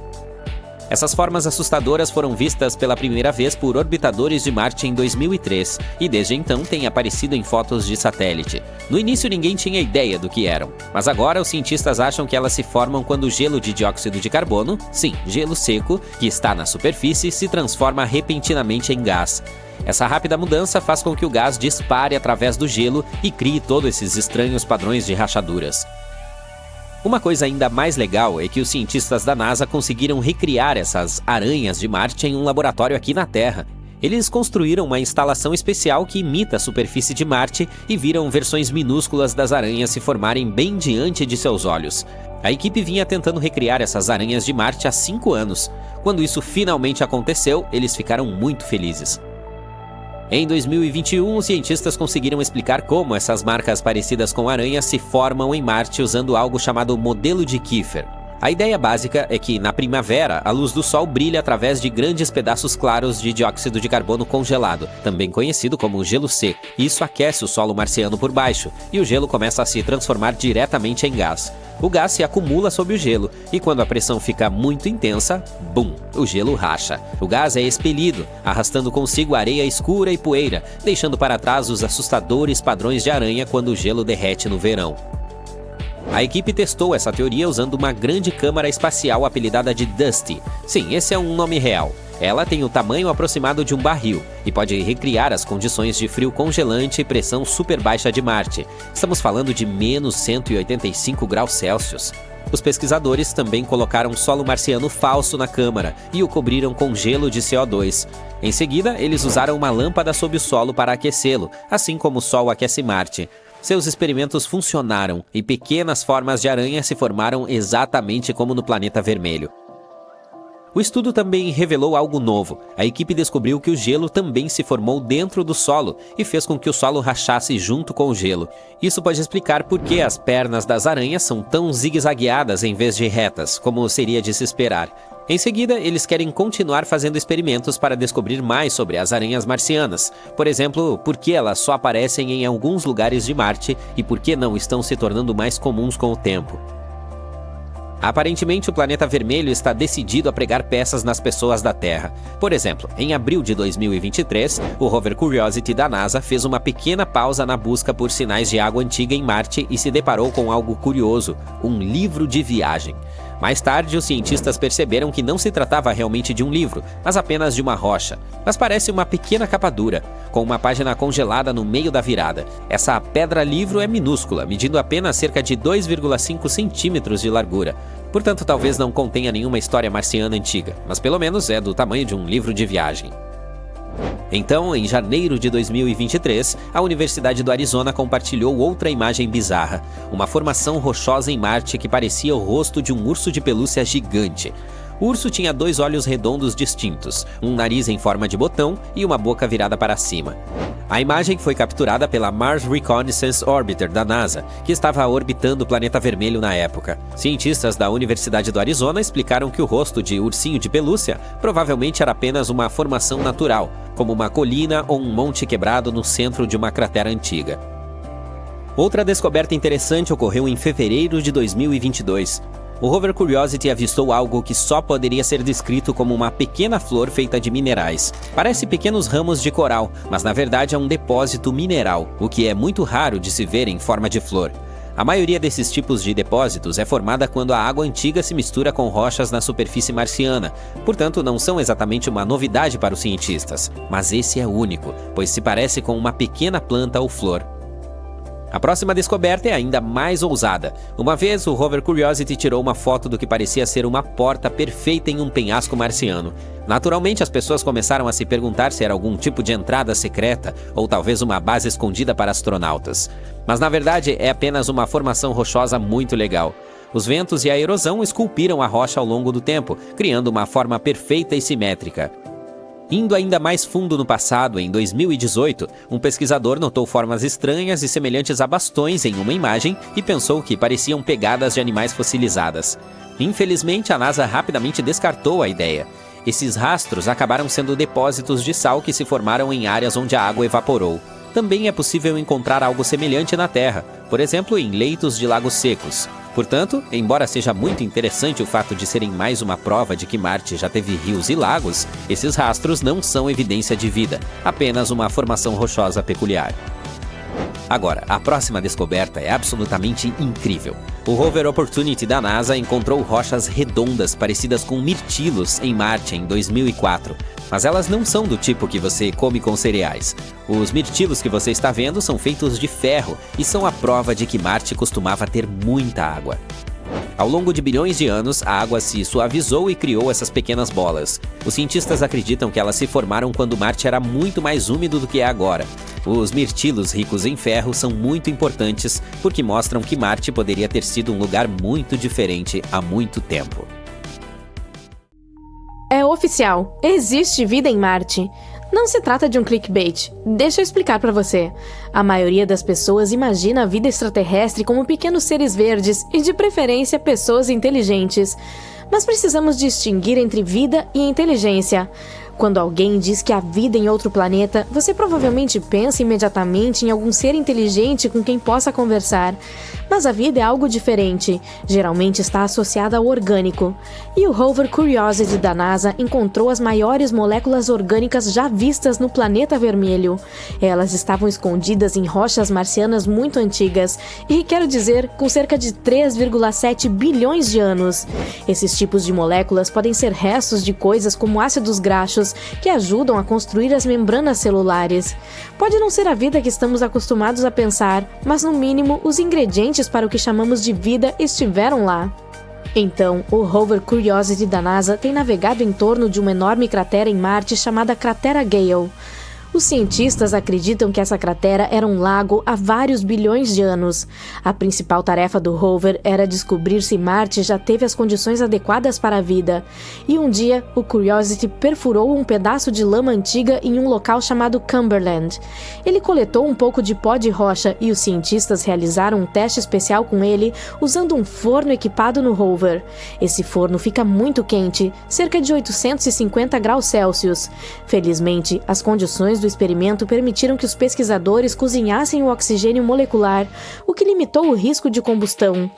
Essas formas assustadoras foram vistas pela primeira vez por orbitadores de Marte em 2003 e desde então têm aparecido em fotos de satélite. No início ninguém tinha ideia do que eram, mas agora os cientistas acham que elas se formam quando o gelo de dióxido de carbono, sim, gelo seco, que está na superfície, se transforma repentinamente em gás. Essa rápida mudança faz com que o gás dispare através do gelo e crie todos esses estranhos padrões de rachaduras. Uma coisa ainda mais legal é que os cientistas da NASA conseguiram recriar essas aranhas de Marte em um laboratório aqui na Terra. Eles construíram uma instalação especial que imita a superfície de Marte e viram versões minúsculas das aranhas se formarem bem diante de seus olhos. A equipe vinha tentando recriar essas aranhas de Marte há 5 anos. Quando isso finalmente aconteceu, eles ficaram muito felizes. Em 2021, os cientistas conseguiram explicar como essas marcas parecidas com aranhas se formam em Marte usando algo chamado modelo de Kiefer. A ideia básica é que, na primavera, a luz do Sol brilha através de grandes pedaços claros de dióxido de carbono congelado, também conhecido como gelo seco. Isso aquece o solo marciano por baixo, e o gelo começa a se transformar diretamente em gás. O gás se acumula sob o gelo, e quando a pressão fica muito intensa, bum, o gelo racha. O gás é expelido, arrastando consigo areia escura e poeira, deixando para trás os assustadores padrões de aranha quando o gelo derrete no verão. A equipe testou essa teoria usando uma grande câmara espacial apelidada de Dusty. Sim, esse é um nome real. Ela tem o tamanho aproximado de um barril e pode recriar as condições de frio congelante e pressão super baixa de Marte. Estamos falando de menos 185 graus Celsius. Os pesquisadores também colocaram solo marciano falso na câmara e o cobriram com gelo de CO2. Em seguida, eles usaram uma lâmpada sob o solo para aquecê-lo, assim como o Sol aquece Marte. Seus experimentos funcionaram e pequenas formas de aranha se formaram exatamente como no planeta vermelho. O estudo também revelou algo novo. A equipe descobriu que o gelo também se formou dentro do solo e fez com que o solo rachasse junto com o gelo. Isso pode explicar por que as pernas das aranhas são tão zigue-zagueadas em vez de retas, como seria de se esperar. Em seguida, eles querem continuar fazendo experimentos para descobrir mais sobre as aranhas marcianas. Por exemplo, por que elas só aparecem em alguns lugares de Marte e por que não estão se tornando mais comuns com o tempo. Aparentemente, o planeta vermelho está decidido a pregar peças nas pessoas da Terra. Por exemplo, em abril de 2023, o rover Curiosity da NASA fez uma pequena pausa na busca por sinais de água antiga em Marte e se deparou com algo curioso, um livro de viagem. Mais tarde, os cientistas perceberam que não se tratava realmente de um livro, mas apenas de uma rocha. Mas parece uma pequena capa dura, com uma página congelada no meio da virada. Essa pedra-livro é minúscula, medindo apenas cerca de 2,5 centímetros de largura. Portanto, talvez não contenha nenhuma história marciana antiga, mas pelo menos é do tamanho de um livro de viagem. Então, em janeiro de 2023, a Universidade do Arizona compartilhou outra imagem bizarra, uma formação rochosa em Marte que parecia o rosto de um urso de pelúcia gigante. O urso tinha 2 olhos redondos distintos, um nariz em forma de botão e uma boca virada para cima. A imagem foi capturada pela Mars Reconnaissance Orbiter da NASA, que estava orbitando o planeta vermelho na época. Cientistas da Universidade do Arizona explicaram que o rosto de ursinho de pelúcia provavelmente era apenas uma formação natural, como uma colina ou um monte quebrado no centro de uma cratera antiga. Outra descoberta interessante ocorreu em fevereiro de 2022. O rover Curiosity avistou algo que só poderia ser descrito como uma pequena flor feita de minerais. Parece pequenos ramos de coral, mas na verdade é um depósito mineral, o que é muito raro de se ver em forma de flor. A maioria desses tipos de depósitos é formada quando a água antiga se mistura com rochas na superfície marciana, portanto não são exatamente uma novidade para os cientistas. Mas esse é único, pois se parece com uma pequena planta ou flor. A próxima descoberta é ainda mais ousada. Uma vez, o rover Curiosity tirou uma foto do que parecia ser uma porta perfeita em um penhasco marciano. Naturalmente, as pessoas começaram a se perguntar se era algum tipo de entrada secreta ou talvez uma base escondida para astronautas. Mas na verdade, é apenas uma formação rochosa muito legal. Os ventos e a erosão esculpiram a rocha ao longo do tempo, criando uma forma perfeita e simétrica. Indo ainda mais fundo no passado, em 2018, um pesquisador notou formas estranhas e semelhantes a bastões em uma imagem e pensou que pareciam pegadas de animais fossilizadas. Infelizmente, a NASA rapidamente descartou a ideia. Esses rastros acabaram sendo depósitos de sal que se formaram em áreas onde a água evaporou. Também é possível encontrar algo semelhante na Terra, por exemplo, em leitos de lagos secos. Portanto, embora seja muito interessante o fato de serem mais uma prova de que Marte já teve rios e lagos, esses rastros não são evidência de vida, apenas uma formação rochosa peculiar. Agora, a próxima descoberta é absolutamente incrível. O rover Opportunity da NASA encontrou rochas redondas parecidas com mirtilos em Marte em 2004. Mas elas não são do tipo que você come com cereais. Os mirtilos que você está vendo são feitos de ferro e são a prova de que Marte costumava ter muita água. Ao longo de bilhões de anos, a água se suavizou e criou essas pequenas bolas. Os cientistas acreditam que elas se formaram quando Marte era muito mais úmido do que é agora. Os mirtilos ricos em ferro são muito importantes porque mostram que Marte poderia ter sido um lugar muito diferente há muito tempo. É oficial, existe vida em Marte. Não se trata de um clickbait. Deixa eu explicar pra você. A maioria das pessoas imagina a vida extraterrestre como pequenos seres verdes e, de preferência, pessoas inteligentes. Mas precisamos distinguir entre vida e inteligência. Quando alguém diz que há vida em outro planeta, você provavelmente pensa imediatamente em algum ser inteligente com quem possa conversar. Mas a vida é algo diferente, geralmente está associada ao orgânico. E o rover Curiosity da NASA encontrou as maiores moléculas orgânicas já vistas no planeta vermelho. Elas estavam escondidas em rochas marcianas muito antigas, e quero dizer, com cerca de 3,7 bilhões de anos. Esses tipos de moléculas podem ser restos de coisas como ácidos graxos, que ajudam a construir as membranas celulares. Pode não ser a vida que estamos acostumados a pensar, mas no mínimo os ingredientes para o que chamamos de vida estiveram lá. Então, o rover Curiosity da NASA tem navegado em torno de uma enorme cratera em Marte chamada Cratera Gale. Os cientistas acreditam que essa cratera era um lago há vários bilhões de anos. A principal tarefa do rover era descobrir se Marte já teve as condições adequadas para a vida. E um dia, o Curiosity perfurou um pedaço de lama antiga em um local chamado Cumberland. Ele coletou um pouco de pó de rocha e os cientistas realizaram um teste especial com ele usando um forno equipado no rover. Esse forno fica muito quente, cerca de 850 graus Celsius. Felizmente, as condições do experimento permitiram que os pesquisadores cozinhassem o oxigênio molecular, o que limitou o risco de combustão.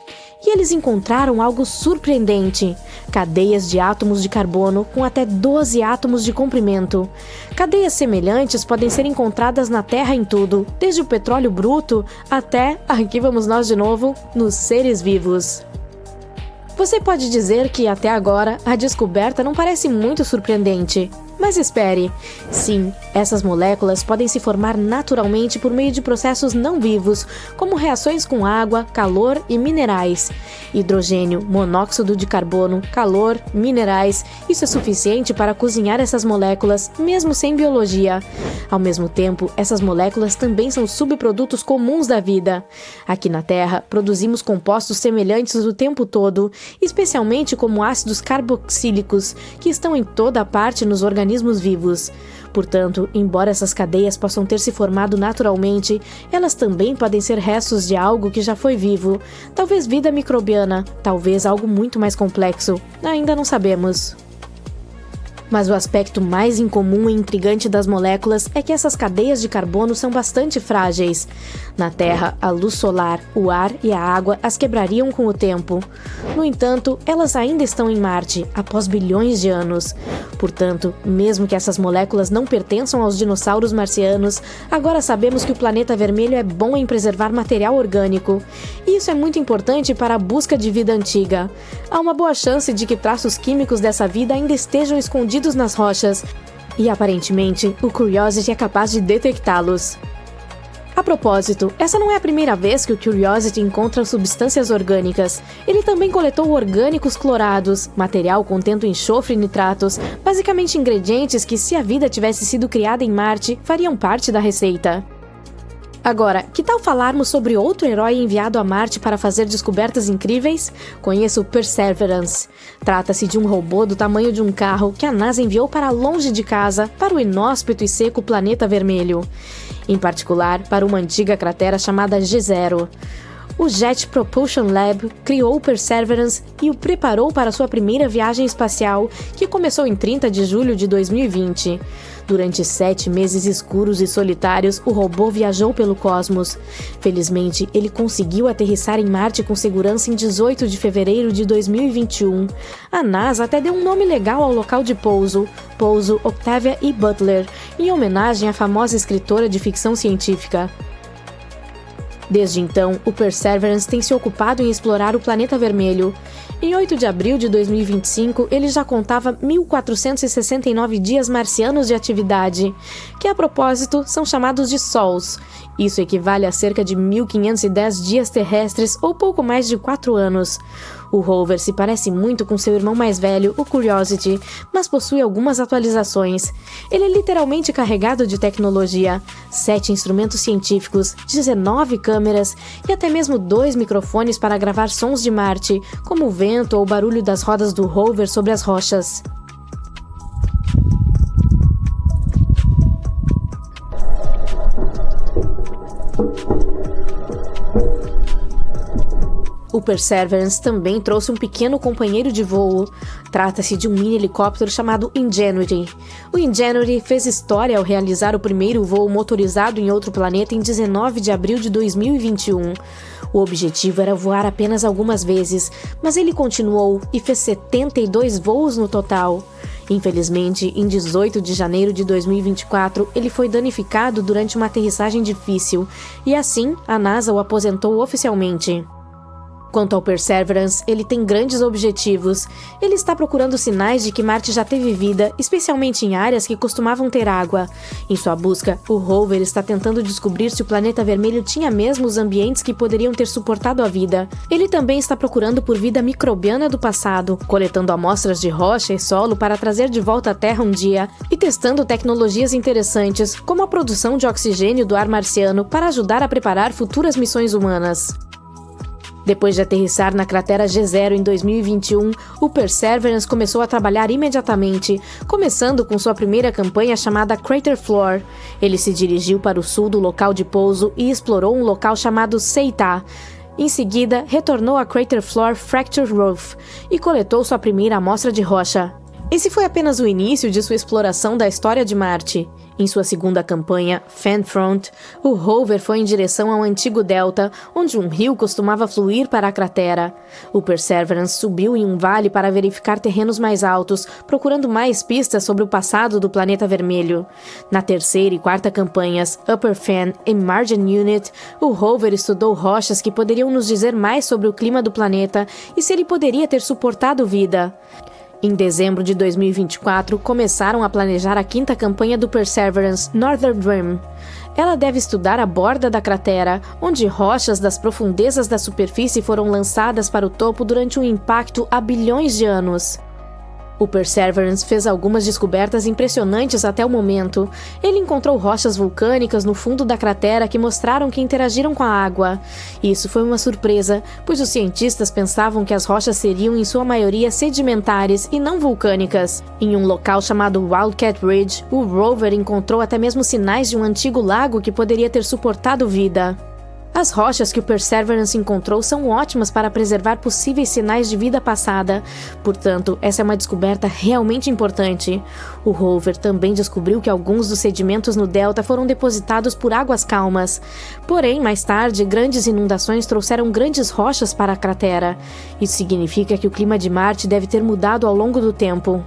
E eles encontraram algo surpreendente: cadeias de átomos de carbono com até 12 átomos de comprimento. Cadeias semelhantes podem ser encontradas na Terra em tudo, desde o petróleo bruto até, aqui vamos nós de novo, nos seres vivos. Você pode dizer que, até agora, a descoberta não parece muito surpreendente. Mas espere, sim, essas moléculas podem se formar naturalmente por meio de processos não vivos, como reações com água, calor e minerais. Hidrogênio, monóxido de carbono, calor, minerais, isso é suficiente para cozinhar essas moléculas, mesmo sem biologia. Ao mesmo tempo, essas moléculas também são subprodutos comuns da vida. Aqui na Terra, produzimos compostos semelhantes o tempo todo, especialmente como ácidos carboxílicos, que estão em toda parte nos organismos vivos. Portanto, embora essas cadeias possam ter se formado naturalmente, elas também podem ser restos de algo que já foi vivo. Talvez vida microbiana, talvez algo muito mais complexo. Ainda não sabemos. Mas o aspecto mais incomum e intrigante das moléculas é que essas cadeias de carbono são bastante frágeis. Na Terra, a luz solar, o ar e a água as quebrariam com o tempo. No entanto, elas ainda estão em Marte, após bilhões de anos. Portanto, mesmo que essas moléculas não pertençam aos dinossauros marcianos, agora sabemos que o planeta vermelho é bom em preservar material orgânico. E isso é muito importante para a busca de vida antiga. Há uma boa chance de que traços químicos dessa vida ainda estejam escondidos nas rochas, e aparentemente o Curiosity é capaz de detectá-los. A propósito, essa não é a primeira vez que o Curiosity encontra substâncias orgânicas. Ele também coletou orgânicos clorados, material contendo enxofre e nitratos, basicamente ingredientes que, se a vida tivesse sido criada em Marte, fariam parte da receita. Agora, que tal falarmos sobre outro herói enviado a Marte para fazer descobertas incríveis? Conheça o Perseverance. Trata-se de um robô do tamanho de um carro que a NASA enviou para longe de casa, para o inóspito e seco planeta vermelho. Em particular, para uma antiga cratera chamada G0. O Jet Propulsion Lab criou o Perseverance e o preparou para sua primeira viagem espacial, que começou em 30 de julho de 2020. Durante 7 meses escuros e solitários, o robô viajou pelo cosmos. Felizmente, ele conseguiu aterrissar em Marte com segurança em 18 de fevereiro de 2021. A NASA até deu um nome legal ao local de pouso, Pouso Octavia E. Butler, em homenagem à famosa escritora de ficção científica. Desde então, o Perseverance tem se ocupado em explorar o planeta vermelho. Em 8 de abril de 2025, ele já contava 1.469 dias marcianos de atividade, que a propósito são chamados de sols. Isso equivale a cerca de 1.510 dias terrestres ou pouco mais de 4 anos. O rover se parece muito com seu irmão mais velho, o Curiosity, mas possui algumas atualizações. Ele é literalmente carregado de tecnologia, 7 instrumentos científicos, 19 câmeras e até mesmo 2 microfones para gravar sons de Marte, como o vento ou o barulho das rodas do rover sobre as rochas. O Perseverance também trouxe um pequeno companheiro de voo. Trata-se de um mini-helicóptero chamado Ingenuity. O Ingenuity fez história ao realizar o primeiro voo motorizado em outro planeta em 19 de abril de 2021. O objetivo era voar apenas algumas vezes, mas ele continuou e fez 72 voos no total. Infelizmente, em 18 de janeiro de 2024, ele foi danificado durante uma aterrissagem difícil, e assim, a NASA o aposentou oficialmente. Quanto ao Perseverance, ele tem grandes objetivos. Ele está procurando sinais de que Marte já teve vida, especialmente em áreas que costumavam ter água. Em sua busca, o rover está tentando descobrir se o planeta vermelho tinha mesmo os ambientes que poderiam ter suportado a vida. Ele também está procurando por vida microbiana do passado, coletando amostras de rocha e solo para trazer de volta à Terra um dia, e testando tecnologias interessantes, como a produção de oxigênio do ar marciano para ajudar a preparar futuras missões humanas. Depois de aterrissar na cratera G0 em 2021, o Perseverance começou a trabalhar imediatamente, começando com sua primeira campanha chamada Crater Floor. Ele se dirigiu para o sul do local de pouso e explorou um local chamado Seita. Em seguida, retornou a Crater Floor Fracture Roof e coletou sua primeira amostra de rocha. Esse foi apenas o início de sua exploração da história de Marte. Em sua segunda campanha, Fanfront, o rover foi em direção ao antigo delta, onde um rio costumava fluir para a cratera. O Perseverance subiu em um vale para verificar terrenos mais altos, procurando mais pistas sobre o passado do planeta vermelho. Na terceira e quarta campanhas, Upper Fan e Margin Unit, o rover estudou rochas que poderiam nos dizer mais sobre o clima do planeta e se ele poderia ter suportado vida. Em dezembro de 2024, começaram a planejar a quinta campanha do Perseverance, Northern Rim. Ela deve estudar a borda da cratera, onde rochas das profundezas da superfície foram lançadas para o topo durante um impacto há bilhões de anos. O Perseverance fez algumas descobertas impressionantes até o momento. Ele encontrou rochas vulcânicas no fundo da cratera que mostraram que interagiram com a água. Isso foi uma surpresa, pois os cientistas pensavam que as rochas seriam em sua maioria sedimentares e não vulcânicas. Em um local chamado Wildcat Ridge, o rover encontrou até mesmo sinais de um antigo lago que poderia ter suportado vida. As rochas que o Perseverance encontrou são ótimas para preservar possíveis sinais de vida passada. Portanto, essa é uma descoberta realmente importante. O rover também descobriu que alguns dos sedimentos no delta foram depositados por águas calmas. Porém, mais tarde, grandes inundações trouxeram grandes rochas para a cratera. Isso significa que o clima de Marte deve ter mudado ao longo do tempo.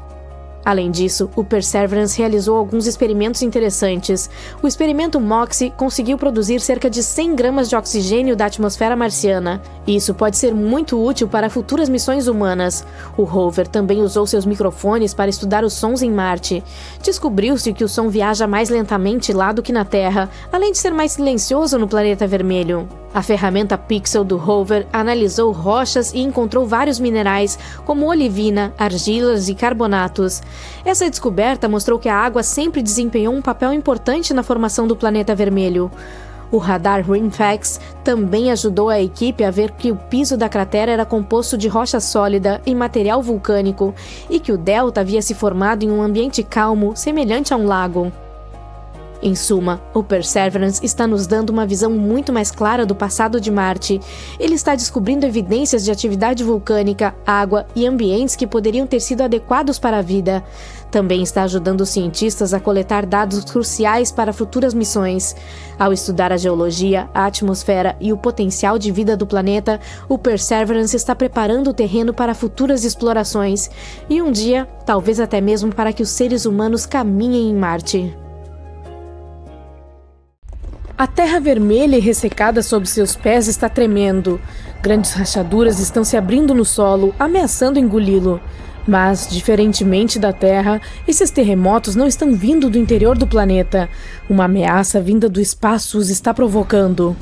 Além disso, o Perseverance realizou alguns experimentos interessantes. O experimento MOXIE conseguiu produzir cerca de 100 gramas de oxigênio da atmosfera marciana. Isso pode ser muito útil para futuras missões humanas. O rover também usou seus microfones para estudar os sons em Marte. Descobriu-se que o som viaja mais lentamente lá do que na Terra, além de ser mais silencioso no planeta vermelho. A ferramenta Pixel do rover analisou rochas e encontrou vários minerais, como olivina, argilas e carbonatos. Essa descoberta mostrou que a água sempre desempenhou um papel importante na formação do planeta vermelho. O radar RIMFAX também ajudou a equipe a ver que o piso da cratera era composto de rocha sólida e material vulcânico, e que o delta havia se formado em um ambiente calmo, semelhante a um lago. Em suma, o Perseverance está nos dando uma visão muito mais clara do passado de Marte. Ele está descobrindo evidências de atividade vulcânica, água e ambientes que poderiam ter sido adequados para a vida. Também está ajudando os cientistas a coletar dados cruciais para futuras missões. Ao estudar a geologia, a atmosfera e o potencial de vida do planeta, o Perseverance está preparando o terreno para futuras explorações. E um dia, talvez até mesmo para que os seres humanos caminhem em Marte. A terra vermelha e ressecada sob seus pés está tremendo. Grandes rachaduras estão se abrindo no solo, ameaçando engoli-lo. Mas, diferentemente da Terra, esses terremotos não estão vindo do interior do planeta. Uma ameaça vinda do espaço os está provocando.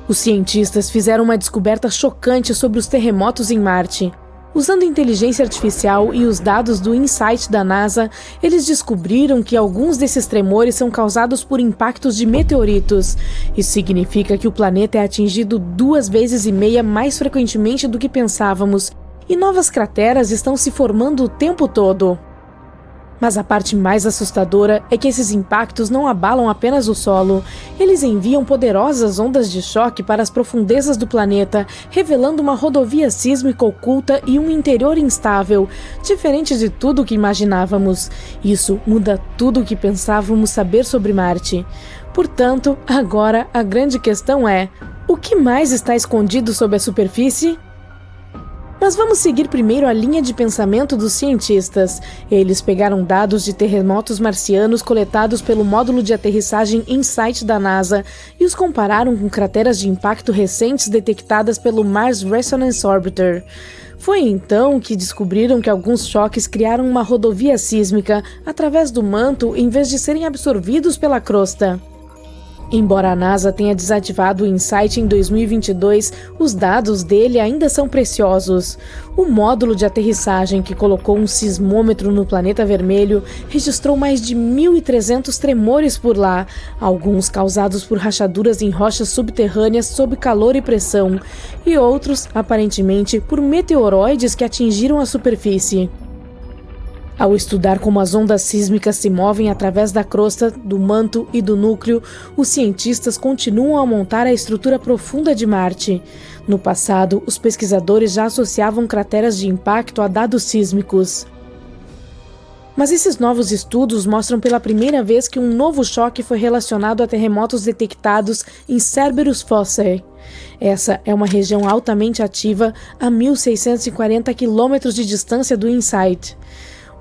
Os cientistas fizeram uma descoberta chocante sobre os terremotos em Marte. Usando inteligência artificial e os dados do InSight da NASA, eles descobriram que alguns desses tremores são causados por impactos de meteoritos. Isso significa que o planeta é atingido 2,5 vezes mais frequentemente do que pensávamos, e novas crateras estão se formando o tempo todo. Mas a parte mais assustadora é que esses impactos não abalam apenas o solo. Eles enviam poderosas ondas de choque para as profundezas do planeta, revelando uma rodovia sísmica oculta e um interior instável, diferente de tudo o que imaginávamos. Isso muda tudo o que pensávamos saber sobre Marte. Portanto, agora a grande questão é: o que mais está escondido sob a superfície? Mas vamos seguir primeiro a linha de pensamento dos cientistas. Eles pegaram dados de terremotos marcianos coletados pelo módulo de aterrissagem InSight da NASA e os compararam com crateras de impacto recentes detectadas pelo Mars Resonance Orbiter. Foi então que descobriram que alguns choques criaram uma rodovia sísmica através do manto em vez de serem absorvidos pela crosta. Embora a NASA tenha desativado o InSight em 2022, os dados dele ainda são preciosos. O módulo de aterrissagem que colocou um sismômetro no planeta vermelho registrou mais de 1.300 tremores por lá, alguns causados por rachaduras em rochas subterrâneas sob calor e pressão, e outros, aparentemente, por meteoroides que atingiram a superfície. Ao estudar como as ondas sísmicas se movem através da crosta, do manto e do núcleo, os cientistas continuam a montar a estrutura profunda de Marte. No passado, os pesquisadores já associavam crateras de impacto a dados sísmicos. Mas esses novos estudos mostram pela primeira vez que um novo choque foi relacionado a terremotos detectados em Cerberus Fossae. Essa é uma região altamente ativa a 1.640 quilômetros de distância do InSight.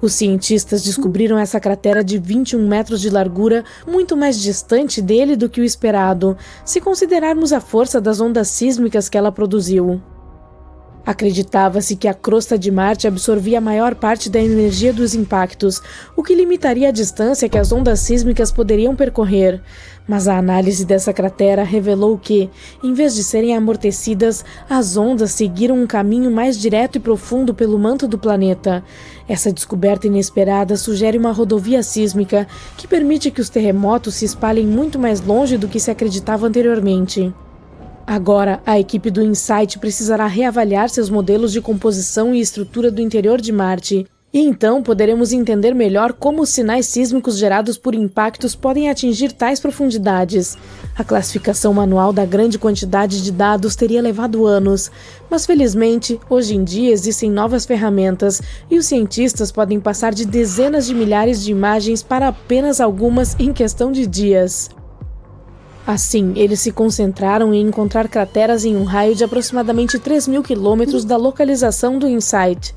Os cientistas descobriram essa cratera de 21 metros de largura, muito mais distante dele do que o esperado, se considerarmos a força das ondas sísmicas que ela produziu. Acreditava-se que a crosta de Marte absorvia a maior parte da energia dos impactos, o que limitaria a distância que as ondas sísmicas poderiam percorrer. Mas a análise dessa cratera revelou que, em vez de serem amortecidas, as ondas seguiram um caminho mais direto e profundo pelo manto do planeta. Essa descoberta inesperada sugere uma rodovia sísmica que permite que os terremotos se espalhem muito mais longe do que se acreditava anteriormente. Agora, a equipe do InSight precisará reavaliar seus modelos de composição e estrutura do interior de Marte, e então poderemos entender melhor como os sinais sísmicos gerados por impactos podem atingir tais profundidades. A classificação manual da grande quantidade de dados teria levado anos, mas felizmente, hoje em dia existem novas ferramentas e os cientistas podem passar de dezenas de milhares de imagens para apenas algumas em questão de dias. Assim, eles se concentraram em encontrar crateras em um raio de aproximadamente 3.000 quilômetros da localização do InSight.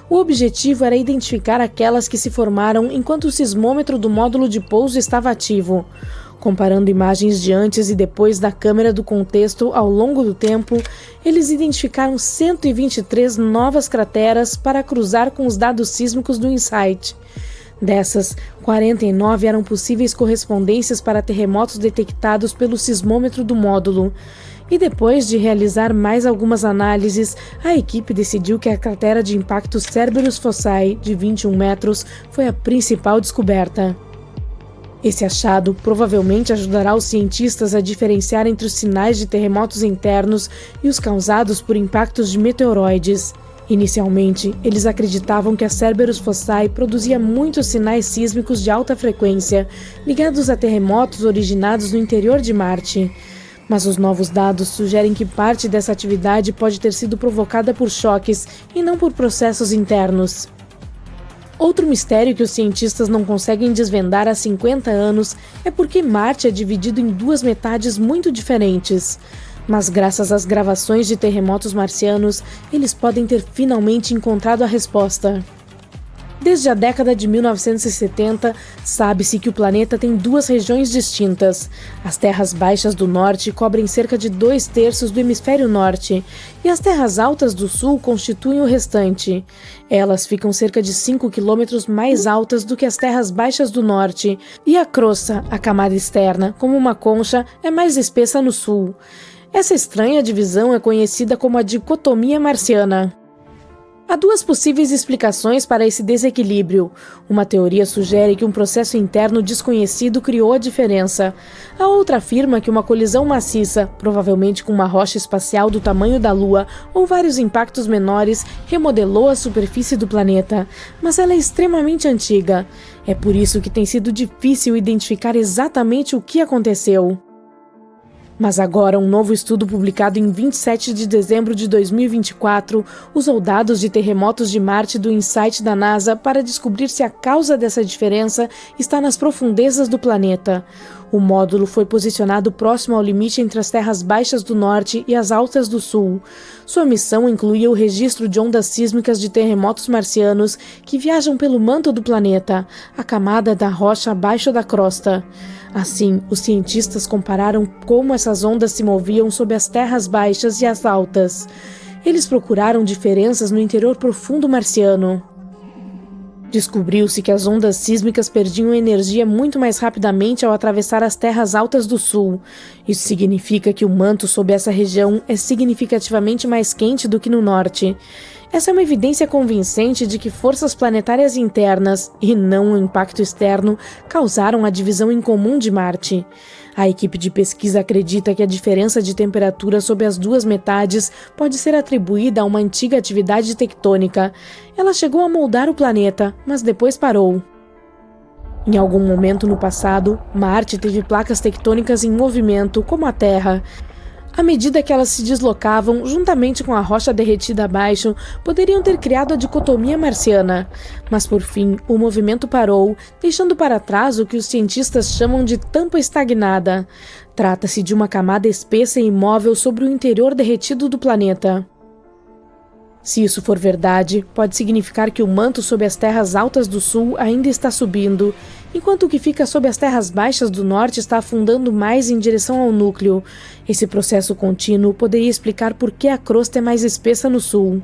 O objetivo era identificar aquelas que se formaram enquanto o sismômetro do módulo de pouso estava ativo. Comparando imagens de antes e depois da câmera do contexto ao longo do tempo, eles identificaram 123 novas crateras para cruzar com os dados sísmicos do InSight. Dessas, 49 eram possíveis correspondências para terremotos detectados pelo sismômetro do módulo. E depois de realizar mais algumas análises, a equipe decidiu que a cratera de impacto Cerberus Fossae, de 21 metros, foi a principal descoberta. Esse achado provavelmente ajudará os cientistas a diferenciar entre os sinais de terremotos internos e os causados por impactos de meteoroides. Inicialmente, eles acreditavam que a Cerberus Fossae produzia muitos sinais sísmicos de alta frequência, ligados a terremotos originados no interior de Marte. Mas os novos dados sugerem que parte dessa atividade pode ter sido provocada por choques e não por processos internos. Outro mistério que os cientistas não conseguem desvendar há 50 anos é porque Marte é dividido em duas metades muito diferentes. Mas graças às gravações de terremotos marcianos, eles podem ter finalmente encontrado a resposta. Desde a década de 1970, sabe-se que o planeta tem duas regiões distintas. As terras baixas do norte cobrem cerca de 2/3 do hemisfério norte, e as terras altas do sul constituem o restante. Elas ficam cerca de 5 quilômetros mais altas do que as terras baixas do norte, e a crosta, a camada externa, como uma concha, é mais espessa no sul. Essa estranha divisão é conhecida como a dicotomia marciana. Há duas possíveis explicações para esse desequilíbrio. Uma teoria sugere que um processo interno desconhecido criou a diferença. A outra afirma que uma colisão maciça, provavelmente com uma rocha espacial do tamanho da Lua ou vários impactos menores, remodelou a superfície do planeta. Mas ela é extremamente antiga. É por isso que tem sido difícil identificar exatamente o que aconteceu. Mas agora, um novo estudo publicado em 27 de dezembro de 2024 usou dados de terremotos de Marte do InSight da NASA para descobrir se a causa dessa diferença está nas profundezas do planeta. O módulo foi posicionado próximo ao limite entre as terras baixas do norte e as altas do sul. Sua missão incluía o registro de ondas sísmicas de terremotos marcianos que viajam pelo manto do planeta, a camada da rocha abaixo da crosta. Assim, os cientistas compararam como essas ondas se moviam sob as terras baixas e as altas. Eles procuraram diferenças no interior profundo marciano. Descobriu-se que as ondas sísmicas perdiam energia muito mais rapidamente ao atravessar as terras altas do sul. Isso significa que o manto sob essa região é significativamente mais quente do que no norte. Essa é uma evidência convincente de que forças planetárias internas, e não o impacto externo, causaram a divisão incomum de Marte. A equipe de pesquisa acredita que a diferença de temperatura sob as duas metades pode ser atribuída a uma antiga atividade tectônica. Ela chegou a moldar o planeta, mas depois parou. Em algum momento no passado, Marte teve placas tectônicas em movimento, como a Terra. À medida que elas se deslocavam, juntamente com a rocha derretida abaixo, poderiam ter criado a dicotomia marciana. Mas por fim, o movimento parou, deixando para trás o que os cientistas chamam de tampa estagnada. Trata-se de uma camada espessa e imóvel sobre o interior derretido do planeta. Se isso for verdade, pode significar que o manto sob as terras altas do sul ainda está subindo, enquanto o que fica sob as terras baixas do norte está afundando mais em direção ao núcleo. Esse processo contínuo poderia explicar por que a crosta é mais espessa no sul.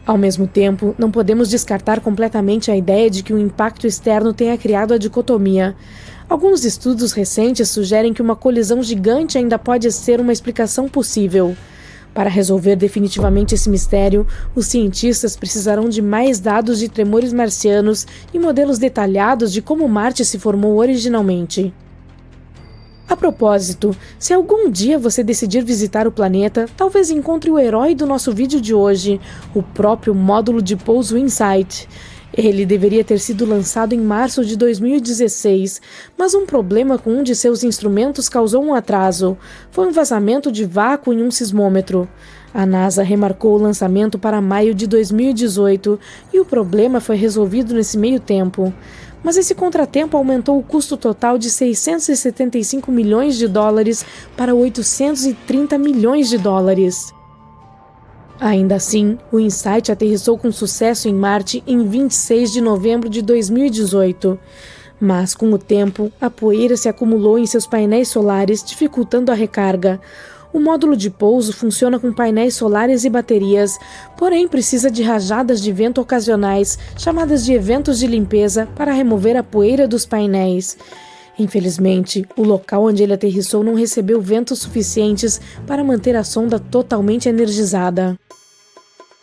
Ao mesmo tempo, não podemos descartar completamente a ideia de que o impacto externo tenha criado a dicotomia. Alguns estudos recentes sugerem que uma colisão gigante ainda pode ser uma explicação possível. Para resolver definitivamente esse mistério, os cientistas precisarão de mais dados de tremores marcianos e modelos detalhados de como Marte se formou originalmente. A propósito, se algum dia você decidir visitar o planeta, talvez encontre o herói do nosso vídeo de hoje, o próprio módulo de pouso InSight. Ele deveria ter sido lançado em março de 2016, mas um problema com um de seus instrumentos causou um atraso. Foi um vazamento de vácuo em um sismômetro. A NASA remarcou o lançamento para maio de 2018 e o problema foi resolvido nesse meio tempo. Mas esse contratempo aumentou o custo total de 675 milhões de dólares para 830 milhões de dólares. Ainda assim, o InSight aterrissou com sucesso em Marte em 26 de novembro de 2018. Mas, com o tempo, a poeira se acumulou em seus painéis solares, dificultando a recarga. O módulo de pouso funciona com painéis solares e baterias, porém precisa de rajadas de vento ocasionais, chamadas de eventos de limpeza, para remover a poeira dos painéis. Infelizmente, o local onde ele aterrissou não recebeu ventos suficientes para manter a sonda totalmente energizada.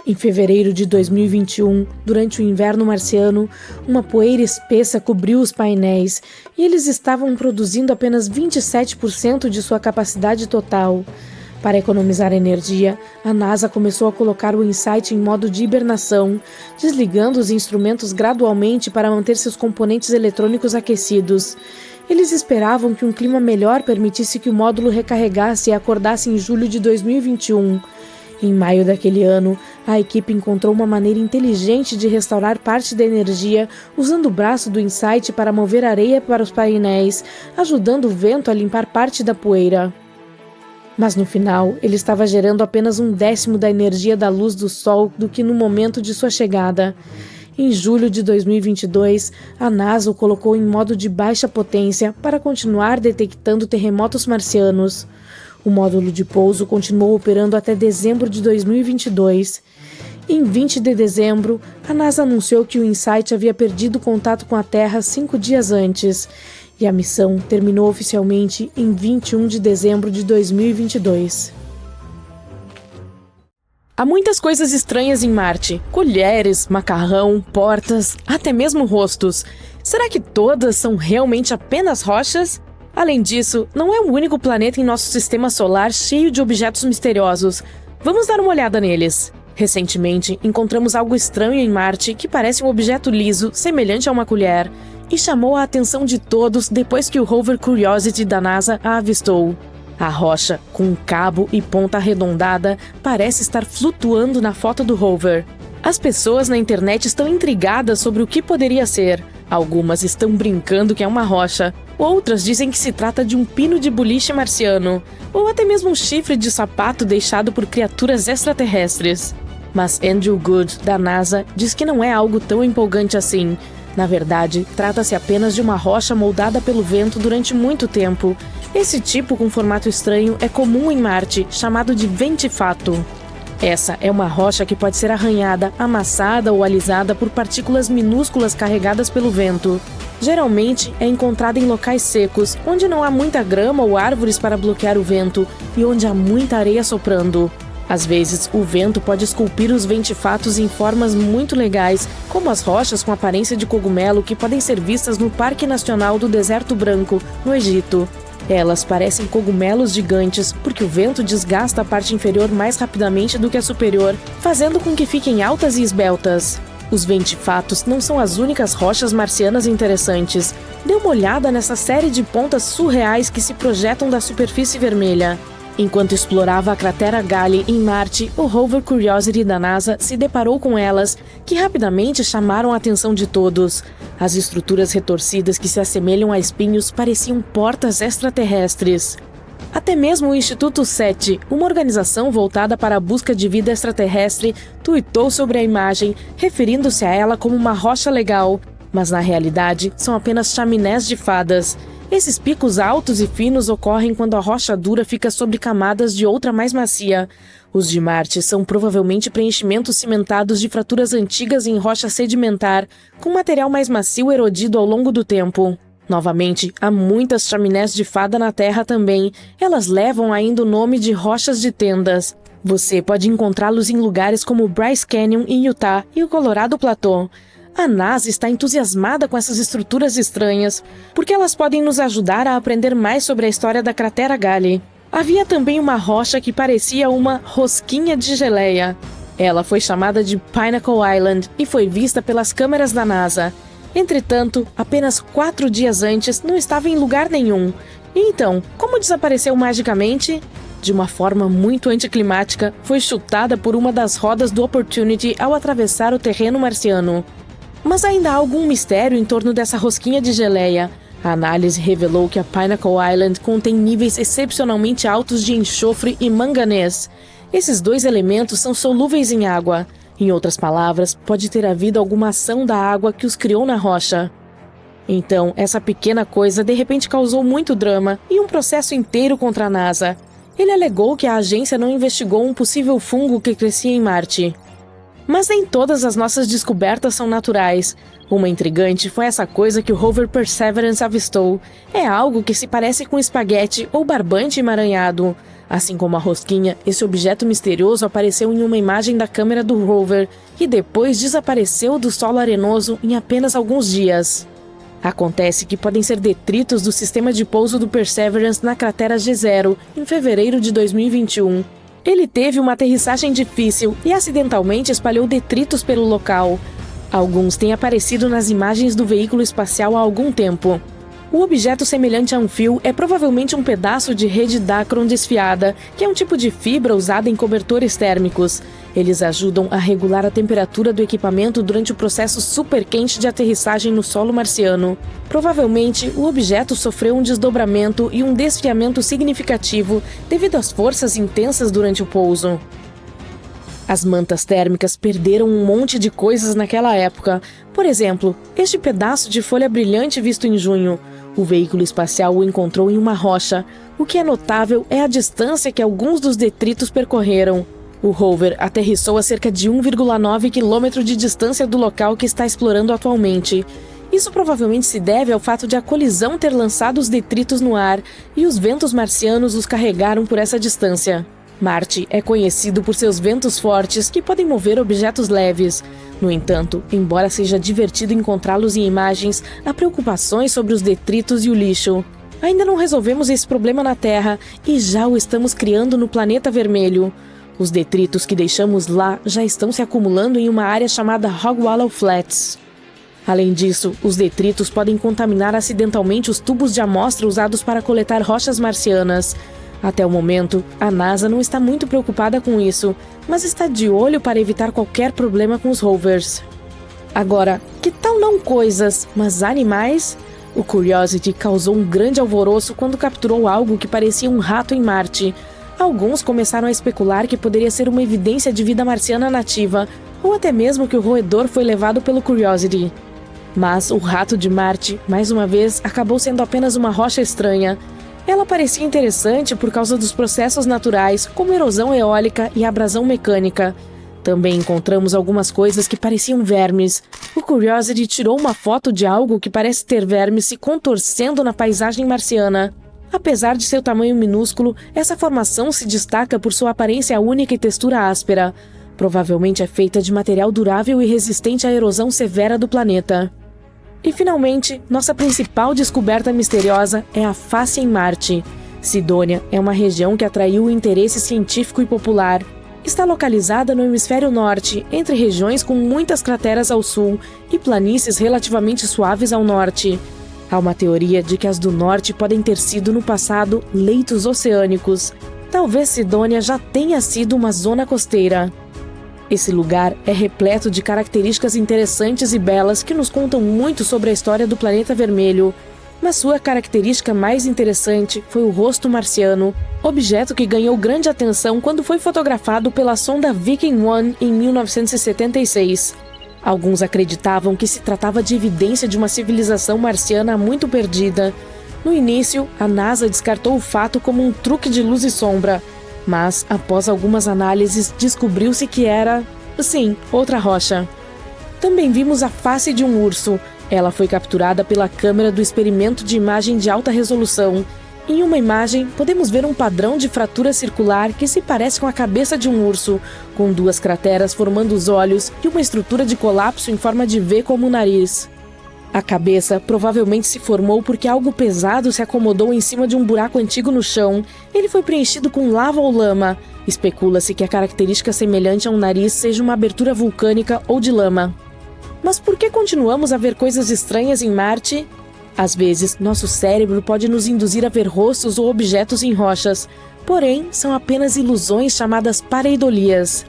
Em fevereiro de 2021, durante o inverno marciano, uma poeira espessa cobriu os painéis e eles estavam produzindo apenas 27% de sua capacidade total. Para economizar energia, a NASA começou a colocar o InSight em modo de hibernação, desligando os instrumentos gradualmente para manter seus componentes eletrônicos aquecidos. Eles esperavam que um clima melhor permitisse que o módulo recarregasse e acordasse em julho de 2021. Em maio daquele ano, a equipe encontrou uma maneira inteligente de restaurar parte da energia usando o braço do InSight para mover areia para os painéis, ajudando o vento a limpar parte da poeira. Mas no final, ele estava gerando apenas 1/10 da energia da luz do Sol do que no momento de sua chegada. Em julho de 2022, a NASA o colocou em modo de baixa potência para continuar detectando terremotos marcianos. O módulo de pouso continuou operando até dezembro de 2022. Em 20 de dezembro, a NASA anunciou que o InSight havia perdido contato com a Terra 5 dias antes, e a missão terminou oficialmente em 21 de dezembro de 2022. Há muitas coisas estranhas em Marte: colheres, macarrão, portas, até mesmo rostos. Será que todas são realmente apenas rochas? Além disso, não é o único planeta em nosso sistema solar cheio de objetos misteriosos. Vamos dar uma olhada neles. Recentemente, encontramos algo estranho em Marte que parece um objeto liso, semelhante a uma colher, e chamou a atenção de todos depois que o rover Curiosity da NASA a avistou. A rocha, com um cabo e ponta arredondada, parece estar flutuando na foto do rover. As pessoas na internet estão intrigadas sobre o que poderia ser. Algumas estão brincando que é uma rocha, outras dizem que se trata de um pino de boliche marciano, ou até mesmo um chifre de sapato deixado por criaturas extraterrestres. Mas Andrew Good, da NASA, diz que não é algo tão empolgante assim. Na verdade, trata-se apenas de uma rocha moldada pelo vento durante muito tempo. Esse tipo com formato estranho é comum em Marte, chamado de ventifato. Essa é uma rocha que pode ser arranhada, amassada ou alisada por partículas minúsculas carregadas pelo vento. Geralmente é encontrada em locais secos, onde não há muita grama ou árvores para bloquear o vento e onde há muita areia soprando. Às vezes, o vento pode esculpir os ventifatos em formas muito legais, como as rochas com aparência de cogumelo que podem ser vistas no Parque Nacional do Deserto Branco, no Egito. Elas parecem cogumelos gigantes porque o vento desgasta a parte inferior mais rapidamente do que a superior, fazendo com que fiquem altas e esbeltas. Os ventifatos não são as únicas rochas marcianas interessantes. Dê uma olhada nessa série de pontas surreais que se projetam da superfície vermelha. Enquanto explorava a cratera Gali em Marte, o rover Curiosity da NASA se deparou com elas, que rapidamente chamaram a atenção de todos. As estruturas retorcidas que se assemelham a espinhos pareciam portas extraterrestres. Até mesmo o Instituto SETI, uma organização voltada para a busca de vida extraterrestre, tuitou sobre a imagem, referindo-se a ela como uma rocha legal. Mas na realidade, são apenas chaminés de fadas. Esses picos altos e finos ocorrem quando a rocha dura fica sobre camadas de outra mais macia. Os de Marte são provavelmente preenchimentos cimentados de fraturas antigas em rocha sedimentar, com material mais macio erodido ao longo do tempo. Novamente, há muitas chaminés de fada na Terra também. Elas levam ainda o nome de rochas de tendas. Você pode encontrá-los em lugares como Bryce Canyon em Utah e o Colorado Plateau. A NASA está entusiasmada com essas estruturas estranhas, porque elas podem nos ajudar a aprender mais sobre a história da cratera Gali. Havia também uma rocha que parecia uma rosquinha de geleia. Ela foi chamada de Pinnacle Island e foi vista pelas câmeras da NASA. Entretanto, apenas 4 dias antes não estava em lugar nenhum. E então, como desapareceu magicamente? De uma forma muito anticlimática, foi chutada por uma das rodas do Opportunity ao atravessar o terreno marciano. Mas ainda há algum mistério em torno dessa rosquinha de geleia. A análise revelou que a Pinnacle Island contém níveis excepcionalmente altos de enxofre e manganês. Esses dois elementos são solúveis em água. Em outras palavras, pode ter havido alguma ação da água que os criou na rocha. Então, essa pequena coisa de repente causou muito drama e um processo inteiro contra a NASA. Ele alegou que a agência não investigou um possível fungo que crescia em Marte. Mas nem todas as nossas descobertas são naturais. Uma intrigante foi essa coisa que o rover Perseverance avistou. É algo que se parece com espaguete ou barbante emaranhado. Assim como a rosquinha, esse objeto misterioso apareceu em uma imagem da câmera do rover e depois desapareceu do solo arenoso em apenas alguns dias. Acontece que podem ser detritos do sistema de pouso do Perseverance na cratera G0, em fevereiro de 2021. Ele teve uma aterrissagem difícil e acidentalmente espalhou detritos pelo local. Alguns têm aparecido nas imagens do veículo espacial há algum tempo. O objeto semelhante a um fio é provavelmente um pedaço de rede Dacron desfiada, que é um tipo de fibra usada em cobertores térmicos. Eles ajudam a regular a temperatura do equipamento durante o processo super quente de aterrissagem no solo marciano. Provavelmente, o objeto sofreu um desdobramento e um desfiamento significativo devido às forças intensas durante o pouso. As mantas térmicas perderam um monte de coisas naquela época. Por exemplo, este pedaço de folha brilhante visto em junho. O veículo espacial o encontrou em uma rocha. O que é notável é a distância que alguns dos detritos percorreram. O rover aterrissou a cerca de 1,9 km de distância do local que está explorando atualmente. Isso provavelmente se deve ao fato de a colisão ter lançado os detritos no ar e os ventos marcianos os carregaram por essa distância. Marte é conhecido por seus ventos fortes que podem mover objetos leves. No entanto, embora seja divertido encontrá-los em imagens, há preocupações sobre os detritos e o lixo. Ainda não resolvemos esse problema na Terra e já o estamos criando no planeta vermelho. Os detritos que deixamos lá já estão se acumulando em uma área chamada Hog Wallow Flats. Além disso, os detritos podem contaminar acidentalmente os tubos de amostra usados para coletar rochas marcianas. Até o momento, a NASA não está muito preocupada com isso, mas está de olho para evitar qualquer problema com os rovers. Agora, que tal não coisas, mas animais? O Curiosity causou um grande alvoroço quando capturou algo que parecia um rato em Marte. Alguns começaram a especular que poderia ser uma evidência de vida marciana nativa, ou até mesmo que o roedor foi levado pelo Curiosity. Mas o rato de Marte, mais uma vez, acabou sendo apenas uma rocha estranha. Ela parecia interessante por causa dos processos naturais, como erosão eólica e abrasão mecânica. Também encontramos algumas coisas que pareciam vermes. O Curiosity tirou uma foto de algo que parece ter vermes se contorcendo na paisagem marciana. Apesar de seu tamanho minúsculo, essa formação se destaca por sua aparência única e textura áspera. Provavelmente é feita de material durável e resistente à erosão severa do planeta. E finalmente, nossa principal descoberta misteriosa é a face em Marte. Sidônia é uma região que atraiu o interesse científico e popular. Está localizada no hemisfério norte, entre regiões com muitas crateras ao sul e planícies relativamente suaves ao norte. Há uma teoria de que as do norte podem ter sido, no passado, leitos oceânicos. Talvez Sidônia já tenha sido uma zona costeira. Esse lugar é repleto de características interessantes e belas que nos contam muito sobre a história do planeta vermelho. Mas sua característica mais interessante foi o rosto marciano, objeto que ganhou grande atenção quando foi fotografado pela sonda Viking 1 em 1976. Alguns acreditavam que se tratava de evidência de uma civilização marciana muito perdida. No início, a NASA descartou o fato como um truque de luz e sombra. Mas, após algumas análises, descobriu-se que era, sim, outra rocha. Também vimos a face de um urso. Ela foi capturada pela câmera do experimento de imagem de alta resolução. Em uma imagem, podemos ver um padrão de fratura circular que se parece com a cabeça de um urso, com duas crateras formando os olhos e uma estrutura de colapso em forma de V como o nariz. A cabeça provavelmente se formou porque algo pesado se acomodou em cima de um buraco antigo no chão. Ele foi preenchido com lava ou lama. Especula-se que a característica semelhante a um nariz seja uma abertura vulcânica ou de lama. Mas por que continuamos a ver coisas estranhas em Marte? Às vezes, nosso cérebro pode nos induzir a ver rostos ou objetos em rochas, porém, são apenas ilusões chamadas pareidolias.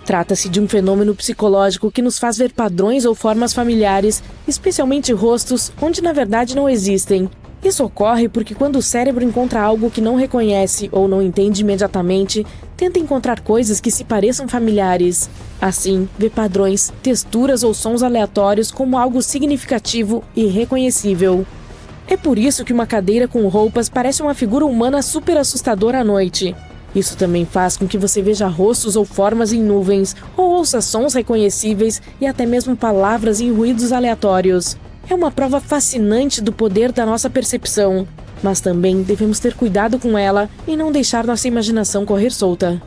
Trata-se de um fenômeno psicológico que nos faz ver padrões ou formas familiares, especialmente rostos, onde na verdade não existem. Isso ocorre porque quando o cérebro encontra algo que não reconhece ou não entende imediatamente, tenta encontrar coisas que se pareçam familiares. Assim, vê padrões, texturas ou sons aleatórios como algo significativo e reconhecível. É por isso que uma cadeira com roupas parece uma figura humana super assustadora à noite. Isso também faz com que você veja rostos ou formas em nuvens, ou ouça sons reconhecíveis e até mesmo palavras e ruídos aleatórios. É uma prova fascinante do poder da nossa percepção, mas também devemos ter cuidado com ela e não deixar nossa imaginação correr solta.